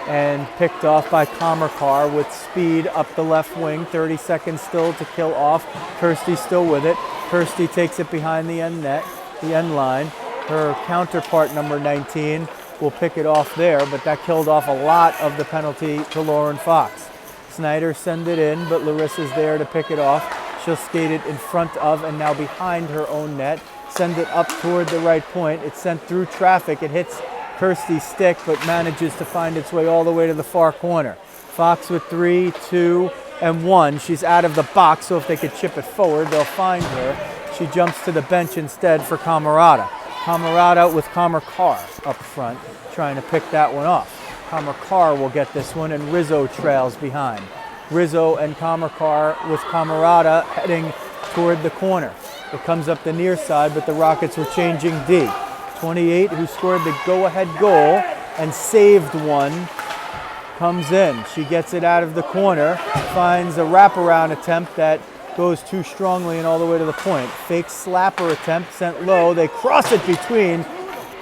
and picked off by Kamarkar with speed up the left wing. 30 seconds still to kill off. Kirsty still with it. Kirsty takes it behind the end net, the end line. Her counterpart, number 19, will pick it off there, but that killed off a lot of the penalty to Lauren Fox. Snider send it in, but Larissa's there to pick it off. She'll skate it in front of and now behind her own net. Send it up toward the right point. It's sent through traffic. It hits Kirsty's stick, but manages to find its way all the way to the far corner. Fox with 3, 2, and 1. She's out of the box, so if they could chip it forward, they'll find her. She jumps to the bench instead for Camarada. Camarada with Kamarkar up front, trying to pick that one off. Kamarkar will get this one, and Rizzo trails behind. Rizzo and Kamarkar with Camarada heading toward the corner. It comes up the near side, but the Rockets were changing D. 28, who scored the go-ahead goal and saved one, comes in. She gets it out of the corner, finds a wraparound attempt that goes too strongly and all the way to the point. Fake slapper attempt sent low. They cross it between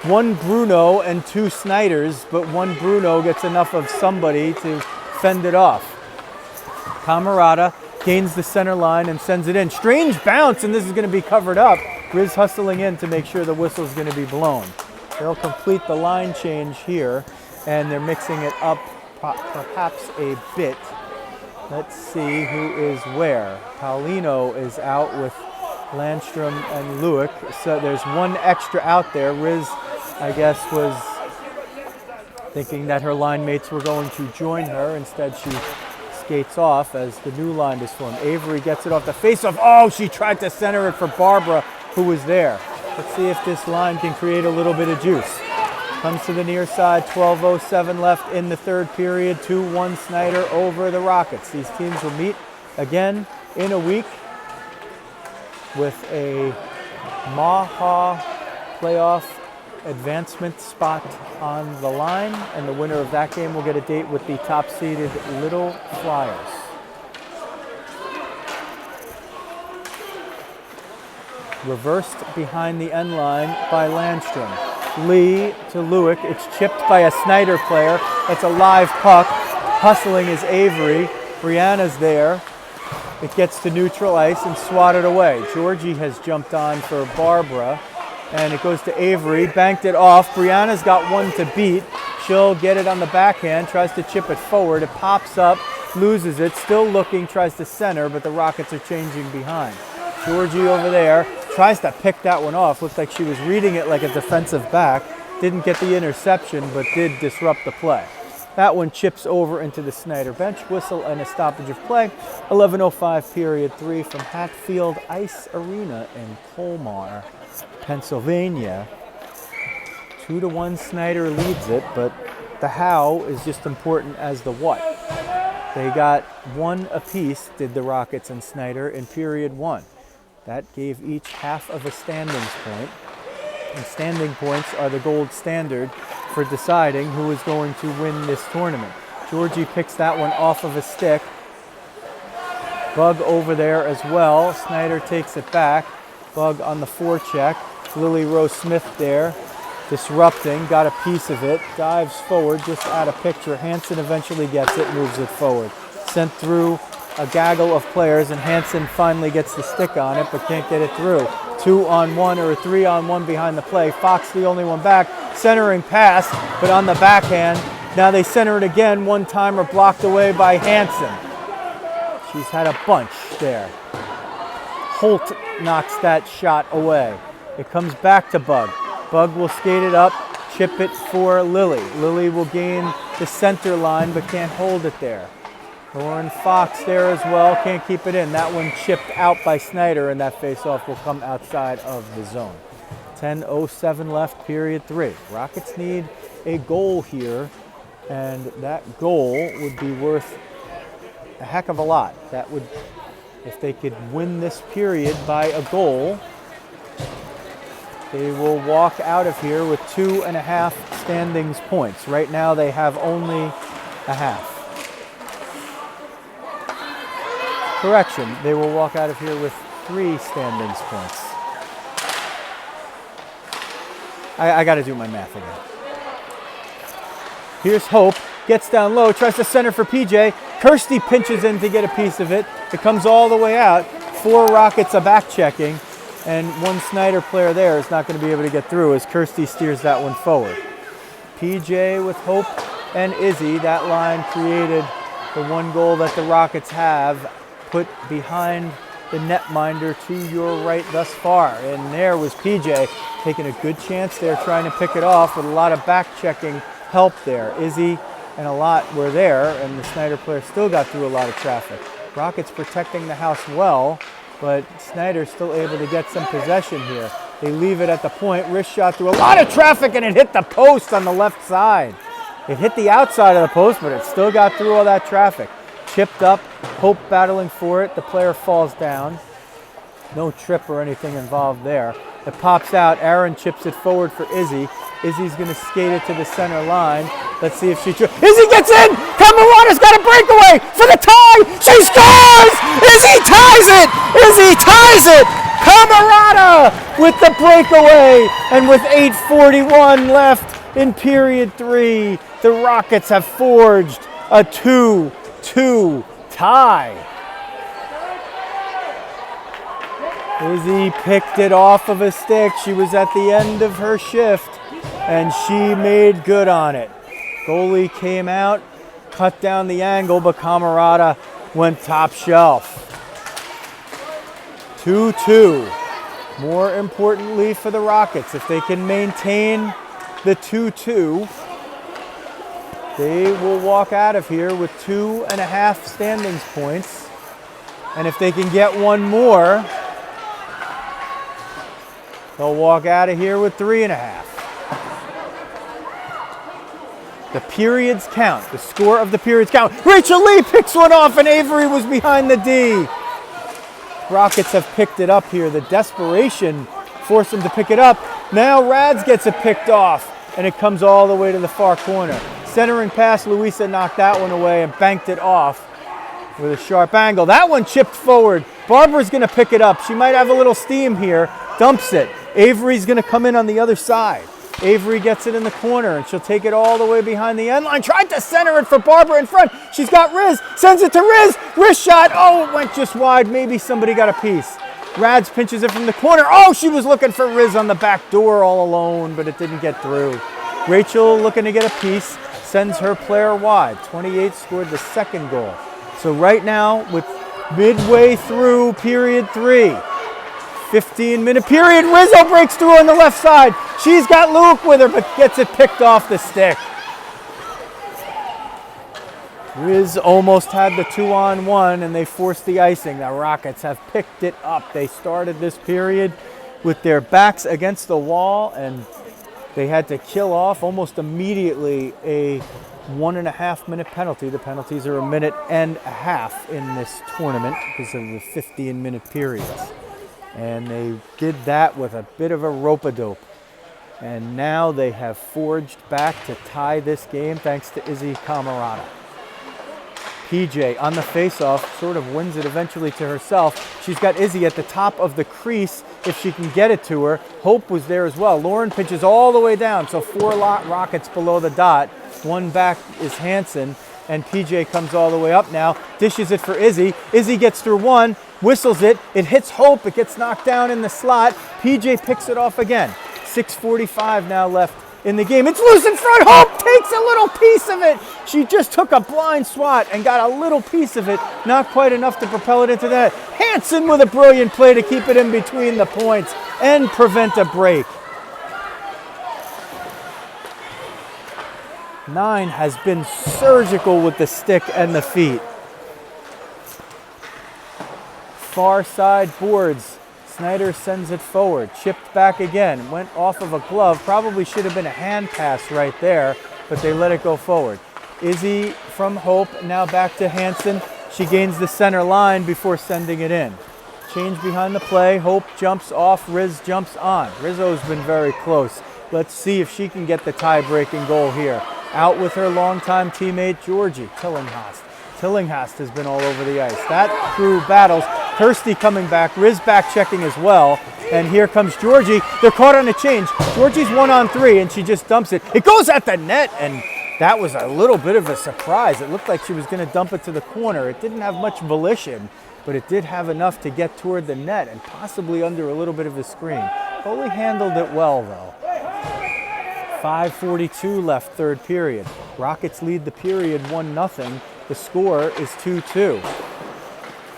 one Bruno and 2 Sniders, but one Bruno gets enough of somebody to fend it off. Camarada gains the center line and sends it in. Strange bounce, and this is going to be covered up. Riz hustling in to make sure the whistle's going to be blown. They'll complete the line change here, and they're mixing it up perhaps a bit. Let's see who is where. Paulino is out with Landstrom and Lewick. So there's one extra out there. Riz, I guess, was thinking that her line mates were going to join her. Instead, she skates off as the new line is formed. Avery gets it off the faceoff. Oh, she tried to center it for Barbara, who was there. Let's see if this line can create a little bit of juice. Comes to the near side, 12:07 left in the third period, 2-1 Snider over the Rockets. These teams will meet again in a week with a Maha playoff advancement spot on the line, and the winner of that game will get a date with the top-seeded Little Flyers. Reversed behind the end line by Landstrom. Lee to Lewick. It's chipped by a Snider player. That's a live puck. Hustling is Avery. Brianna's there. It gets to neutral ice and swatted away. Georgie has jumped on for Barbara, and it goes to Avery. Banked it off. Brianna's got one to beat. She'll get it on the backhand, tries to chip it forward. It pops up, loses it, still looking, tries to center, but the Rockets are changing behind. Georgie over there tries to pick that one off. Looks like she was reading it like a defensive back. Didn't get the interception, but did disrupt the play. That one chips over into the Snider bench. Whistle and a stoppage of play. 11:05 period 3 from Hatfield Ice Arena in Colmar, Pennsylvania. 2-1 Snider leads it, but the how is just important as the what. They got one apiece, did the Rockets and Snider, in period 1. That gave each half of a standings point. And standing points are the gold standard for deciding who is going to win this tournament. Georgie picks that one off of a stick. Bug over there as well. Snider takes it back. Bug on the forecheck. Lily Rose Smith there, disrupting, got a piece of it, dives forward, just out of picture. Hansen eventually gets it, moves it forward. Sent through a gaggle of players, and Hansen finally gets the stick on it, but can't get it through. 2-on-1 or a 3-on-1 behind the play. Fox the only one back, centering pass, but on the backhand. Now they center it again, one-timer blocked away by Hansen. She's had a bunch there. Holt knocks that shot away. It comes back to Bug. Bug will skate it up, chip it for Lily. Lily will gain the center line, but can't hold it there. Lauren Fox there as well, can't keep it in. That one chipped out by Snider, and that face-off will come outside of the zone. 10:07 left, period 3. Rockets need a goal here, and that goal would be worth a heck of a lot. That would, if they could win this period by a goal, they will walk out of here with 2.5 standings points. Right now they have only a half. Correction, they will walk out of here with 3 standings points. I got to do my math again. Here's Hope, gets down low, tries to center for PJ. Kirsty pinches in to get a piece of it. It comes all the way out. 4 Rockets are back checking, and 1 Snider player there is not going to be able to get through as Kirsty steers that one forward. PJ with Hope and Izzy, that line created the 1 goal that the Rockets have put behind the netminder to your right thus far. And there was PJ taking a good chance there, trying to pick it off with a lot of back-checking help there. Izzy and a lot were there, and the Snider player still got through a lot of traffic. Rockets protecting the house well, but Snider still able to get some possession here. They leave it at the point. Wrist shot through a lot of traffic, and it hit the post on the left side. It hit the outside of the post, but it still got through all that traffic. Chipped up, Hope battling for it. The player falls down. No trip or anything involved there. It pops out. Aaron chips it forward for Izzy. Izzy's going to skate it to the center line. Let's see if she... Izzy gets in! Camarada's got a breakaway for the tie! She scores! Izzy ties it! Izzy ties it! Camarada with the breakaway! And with 8:41 left in period 3, the Rockets have forged a 2-2 tie. Izzy picked it off of a stick. She was at the end of her shift, and she made good on it. Goalie came out, cut down the angle, but Camarada went top shelf. 2-2. More importantly for the Rockets, if they can maintain the 2-2, they will walk out of here with 2.5 standings points. And if they can get one more, they'll walk out of here with 3.5. The periods count. The score of the periods count. Rachel Lee picks one off, and Avery was behind the D. Rockets have picked it up here. The desperation forced them to pick it up. Now Rads gets it picked off, and it comes all the way to the far corner. Centering pass, Louisa knocked that one away and banked it off with a sharp angle. That one chipped forward. Barbara's going to pick it up. She might have a little steam here. Dumps it. Avery's going to come in on the other side. Avery gets it in the corner, and she'll take it all the way behind the end line. Tried to center it for Barbara in front. She's got Riz. Sends it to Riz. Riz shot. Oh, it went just wide. Maybe somebody got a piece. Rads pinches it from the corner. Oh, she was looking for Riz on the back door all alone, but it didn't get through. Rachel looking to get a piece. Sends her player wide. 28 scored the second goal. So right now, with midway through period 3, 15-minute period. Rizzo breaks through on the left side. She's got Luke with her, but gets it picked off the stick. Riz almost had the 2-on-1, and they forced the icing. The Rockets have picked it up. They started this period with their backs against the wall, and they had to kill off almost immediately a 1.5-minute penalty. The penalties are 1.5 minutes in this tournament because of the 15-minute periods. And they did that with a bit of a rope-a-dope. And now they have forged back to tie this game thanks to Izzy Camarada. PJ on the face-off sort of wins it eventually to herself. She's got Izzy at the top of the crease if she can get it to her. Hope was there as well. Lauren pitches all the way down, so 4 Rockets below the dot. One back is Hansen, and PJ comes all the way up now. Dishes it for Izzy. Izzy gets through one, whistles it. It hits Hope. It gets knocked down in the slot. PJ picks it off again. 6:45 now left in the game. It's loose in front. Hope takes a little piece of it. She just took a blind swat and got a little piece of it. Not quite enough to propel it into the net. Hansen with a brilliant play to keep it in between the points and prevent a break. 9 has been surgical with the stick and the feet. Far side boards. Snider sends it forward, chipped back again, went off of a glove, probably should have been a hand pass right there, but they let it go forward. Izzy from Hope, now back to Hansen. She gains the center line before sending it in. Change behind the play, Hope jumps off, Riz jumps on. Rizzo's been very close. Let's see if she can get the tie-breaking goal here. Out with her longtime teammate, Georgie Tillinghast. Tillinghast has been all over the ice. That crew battles. Kirsty coming back, Riz back checking as well. And here comes Georgie. They're caught on a change. Georgie's 1-on-3 and she just dumps it. It goes at the net, and that was a little bit of a surprise. It looked like she was going to dump it to the corner. It didn't have much volition, but it did have enough to get toward the net and possibly under a little bit of a screen. Foley handled it well, though. 5:42 left, third period. Rockets lead the period 1-0. The score is 2-2.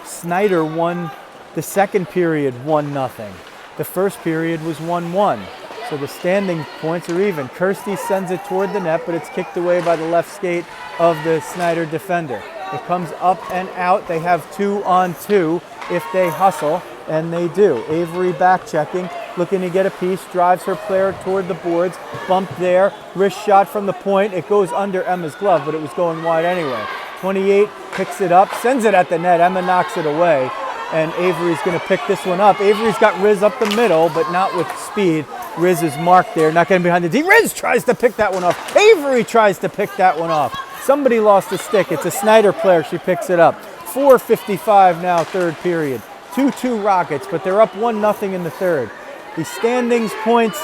Snider won the second period 1-0. The first period was 1-1. So the standing points are even. Kirsty sends it toward the net, but it's kicked away by the left skate of the Snider defender. It comes up and out. They have 2-on-2 if they hustle, and they do. Avery back checking, looking to get a piece, drives her player toward the boards, bumped there, wrist shot from the point. It goes under Emma's glove, but it was going wide anyway. 28 picks it up, sends it at the net. Emma knocks it away, and Avery's going to pick this one up. Avery's got Riz up the middle, but not with speed. Riz is marked there, not getting behind the D. Riz tries to pick that one off. Avery tries to pick that one off. Somebody lost a stick. It's a Snider player. She picks it up. 4:55 now, third period. 2-2 Rockets, but they're up 1-0 in the third. The standings points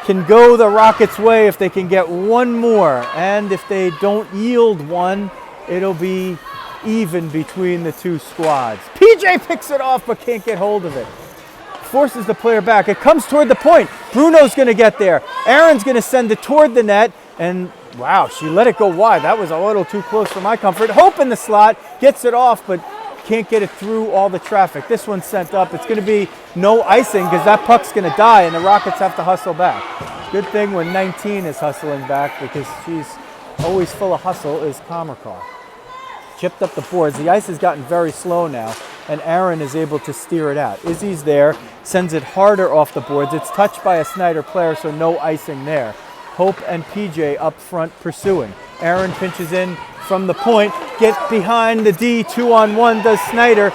can go the Rockets' way if they can get one more, and if they don't yield one, it'll be even between the two squads. PJ picks it off but can't get hold of it. Forces the player back. It comes toward the point. Bruno's going to get there. Aaron's going to send it toward the net, and wow, she let it go wide. That was a little too close for my comfort. Hope in the slot, gets it off, but can't get it through all the traffic. This one's sent up. It's going to be no icing because that puck's going to die, and the Rockets have to hustle back. Good thing when 19 is hustling back because she's always full of hustle is Comercar. Chipped up the boards. The ice has gotten very slow now, and Aaron is able to steer it out. Izzy's there, sends it harder off the boards. It's touched by a Snider player, so no icing there. Hope and PJ up front pursuing. Aaron pinches in from the point, get behind the D, 2-on-1 does Snider,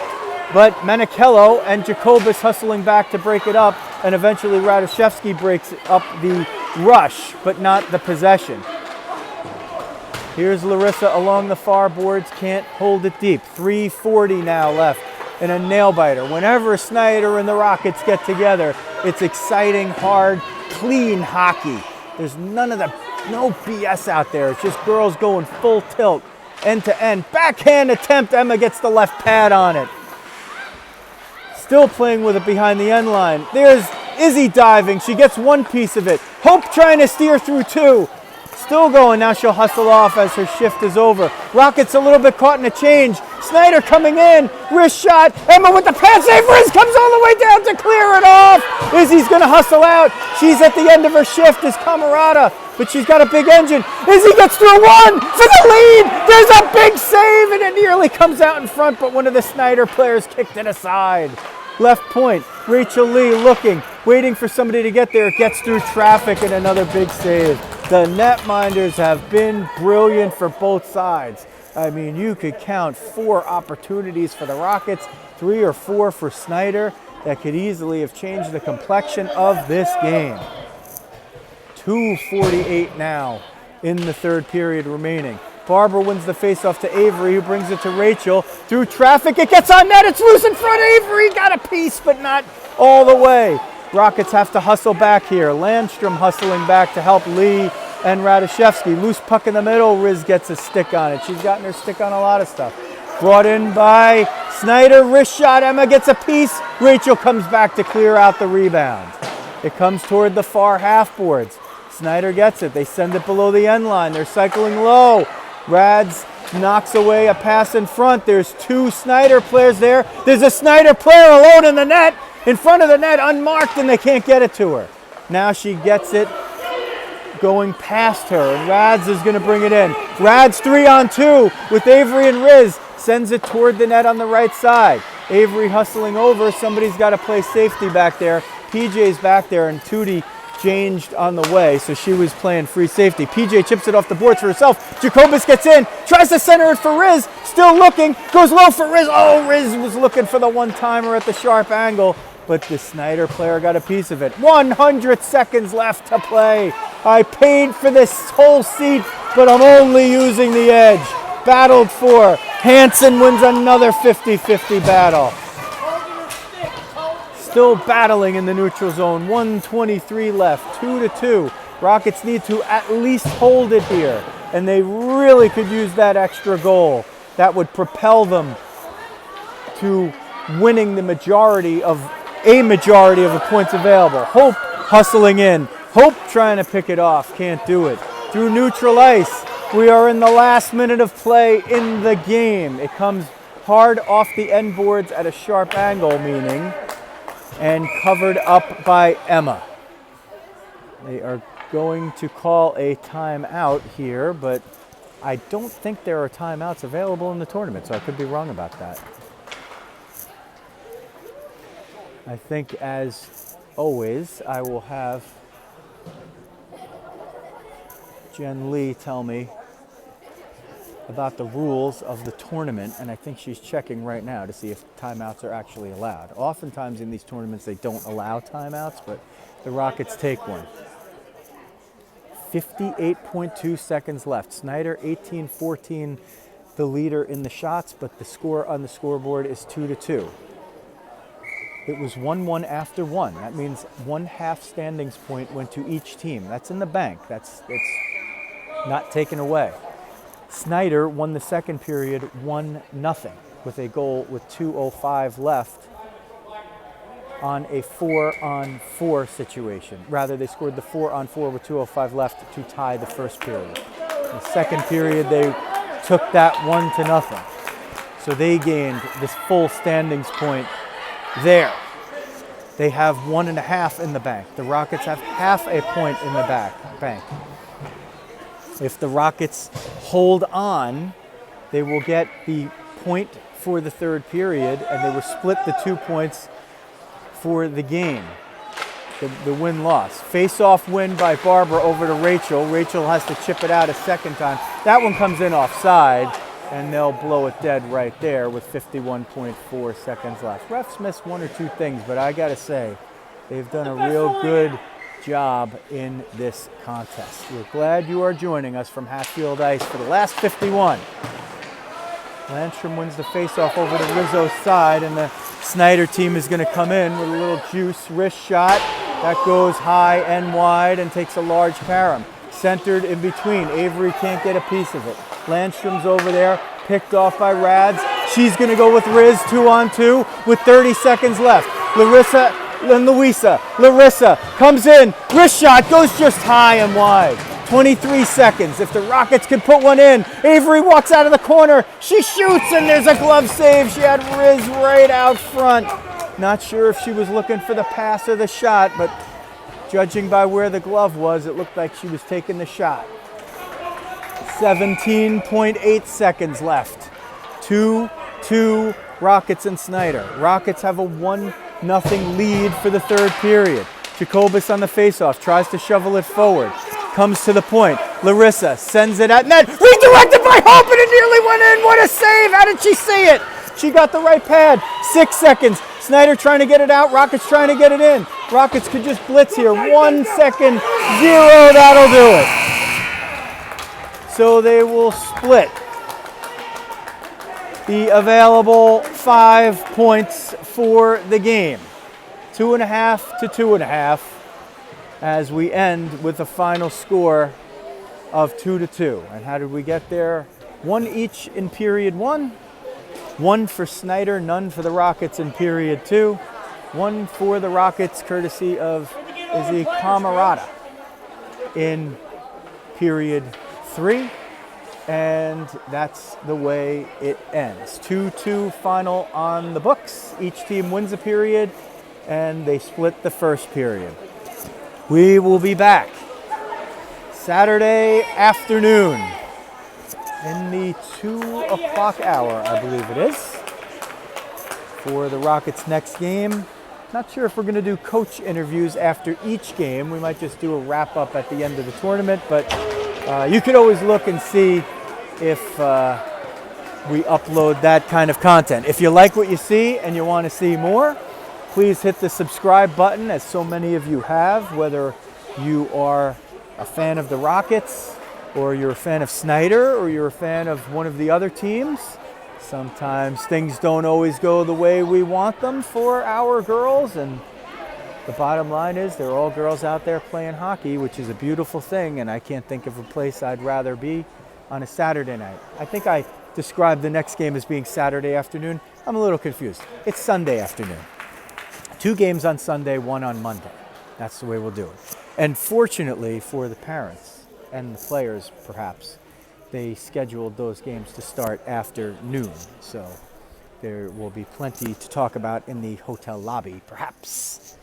but Manichello and Jacobus hustling back to break it up, and eventually Radoszewski breaks up the rush, but not the possession. Here's Larissa along the far boards, can't hold it deep. 3:40 now left, and a nail-biter. Whenever Snider and the Rockets get together, it's exciting, hard, clean hockey. There's no BS out there. It's just girls going full tilt, end to end. Backhand attempt, Emma gets the left pad on it. Still playing with it behind the end line. There's Izzy diving, she gets one piece of it. Hope trying to steer through two. still going. Now she'll hustle off as her shift is over. Rockets a little bit caught in a change. Snider coming in, wrist shot. Emma with the pass save. Riz comes all the way down to clear it off. Izzy's going to hustle out. She's at the end of her shift as Camarada, but she's got a big engine. Izzy gets through one for the lead. There's a big save, and it nearly comes out in front, but one of the Snider players kicked it aside. Left point, Rachel Lee looking, waiting for somebody to get there. It gets through traffic and another big save. The netminders have been brilliant for both sides. I mean, you could count 4 opportunities for the Rockets, 3 or 4 for Snider that could easily have changed the complexion of this game. 2:48 now in the third period remaining. Barbara wins the faceoff to Avery, who brings it to Rachel. Through traffic, it gets on net, it's loose in front. Avery got a piece, but not all the way. Rockets have to hustle back here. Landstrom hustling back to help Lee and Radoshevsky. Loose puck in the middle, Riz gets a stick on it. She's gotten her stick on a lot of stuff. Brought in by Snider, wrist shot, Emma gets a piece. Rachel comes back to clear out the rebound. It comes toward the far half boards. Snider gets it, they send it below the end line. They're cycling low. Rads knocks away a pass in front. There's 2 Snider players there. There's a Snider player alone in the net, in front of the net, unmarked, and they can't get it to her. Now she gets it going past her, and Rads is going to bring it in. Rads 3-on-2 with Avery and Riz. Sends it toward the net on the right side. Avery hustling over. Somebody's got to play safety back there. PJ's back there, and Tootie changed on the way, so she was playing free safety. PJ chips it off the boards for herself. Jacobus gets in, tries to center it for Riz, still looking, goes low for Riz. Oh, Riz was looking for the one-timer at the sharp angle, but the Snider player got a piece of it. 100 seconds left to play. I paid for this whole seat, but I'm only using the edge. Battled for. Hansen wins another 50-50 battle. Still battling in the neutral zone. 1:23 left, 2-2. Rockets need to at least hold it here, and they really could use that extra goal. That would propel them to winning the majority of the points available. Hope hustling in. Hope trying to pick it off, can't do it. Through neutral ice, we are in the last minute of play in the game. It comes hard off the end boards at a sharp angle, meaning, and covered up by Emma. They are going to call a timeout here, but I don't think there are timeouts available in the tournament, so I could be wrong about that. I think, as always, I will have Jen Lee tell me about the rules of the tournament, and I think she's checking right now to see if timeouts are actually allowed. Oftentimes in these tournaments they don't allow timeouts, but the Rockets take one. 58.2 seconds left. Snider 18-14, the leader in the shots, but the score on the scoreboard is 2-2. It was 1-1 after 1. That means 1/2 standings point went to each team. That's in the bank. It's not taken away. Snider won the second period 1-0 with a goal with 2:05 left on a 4-on-4 situation. Rather, they scored the 4-on-4 with 2:05 left to tie the first period. In the second period, they took that 1-0. So they gained this full standings point there. They have 1.5 in the bank. The Rockets have half a point in the bank. If the Rockets hold on, they will get the point for the third period, and they will split the 2 points for the game, the win-loss. Face-off win by Barbara over to Rachel. Rachel has to chip it out a second time. That one comes in offside, and they'll blow it dead right there with 51.4 seconds left. Refs missed 1 or 2 things, but I gotta say, they've done a real good job in this contest. We're glad you are joining us from Hatfield Ice for the last 51. Landstrom wins the faceoff over to Rizzo's side, and the Snider team is going to come in with a little juice wrist shot that goes high and wide and takes a large carom. Centered in between. Avery can't get a piece of it. Landstrom's over there, picked off by Rads. She's going to go with Riz 2-on-2 with 30 seconds left. Larissa comes in, wrist shot goes just high and wide. 23 seconds. If the Rockets can put one in, Avery walks out of the corner. She shoots, and there's a glove save. She had Riz right out front. Not sure if she was looking for the pass or the shot, but judging by where the glove was, it looked like she was taking the shot. 17.8 seconds left. 2-2 Rockets and Snider. Rockets have a 1-0 lead for the third period. Jacobus on the faceoff, tries to shovel it forward. Comes to the point. Larissa sends it at net. Redirected by Hope, and it nearly went in. What a save. How did she see it? She got the right pad. 6 seconds. Snider trying to get it out. Rockets trying to get it in. Rockets could just blitz here. 1 second. 0. That'll do it. So they will split the available 5 points for the game. 2.5 to 2.5 as we end with a final score of 2-2. And how did we get there? 1 each in period 1. 1 for Snider, none for the Rockets in period 2. 1 for the Rockets, courtesy of Izzy Camarada in period 3. And that's the way it ends. 2-2 final on the books. Each team wins a period, and they split the first period. We will be back Saturday afternoon in the 2 o'clock hour, I believe it is, for the Rockets' next game. Not sure if we're going to do coach interviews after each game. We might just do a wrap-up at the end of the tournament, but you could always look and see if we upload that kind of content. If you like what you see and you want to see more, please hit the subscribe button, as so many of you have, whether you are a fan of the Rockets, or you're a fan of Snider, or you're a fan of one of the other teams. Sometimes things don't always go the way we want them for our girls, and the bottom line is they're all girls out there playing hockey, which is a beautiful thing, and I can't think of a place I'd rather be on a Saturday night. I think I described the next game as being Saturday afternoon. I'm a little confused. It's Sunday afternoon. 2 games on Sunday, 1 on Monday. That's the way we'll do it. And fortunately for the parents and the players, perhaps, they scheduled those games to start after noon. So there will be plenty to talk about in the hotel lobby, perhaps,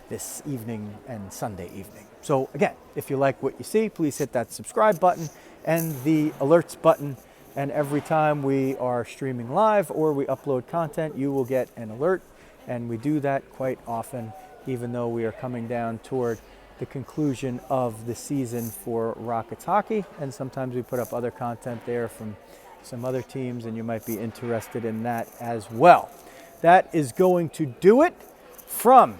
this evening and Sunday evening. So again, if you like what you see, please hit that subscribe button and the alerts button. And every time we are streaming live or we upload content, you will get an alert. And we do that quite often, even though we are coming down toward the conclusion of the season for Rockets hockey. And sometimes we put up other content there from some other teams, and you might be interested in that as well. That is going to do it from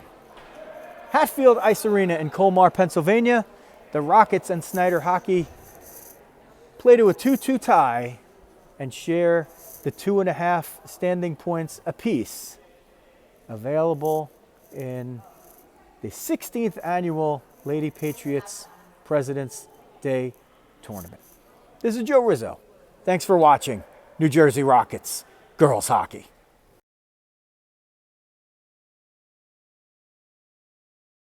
Hatfield Ice Arena in Colmar, Pennsylvania. The Rockets and Snider Hockey play to a 2-2 tie and share the 2.5 standing points apiece, available in the 16th annual Lady Patriots President's Day Tournament. This is Joe Rizzo. Thanks for watching New Jersey Rockets Girls Hockey.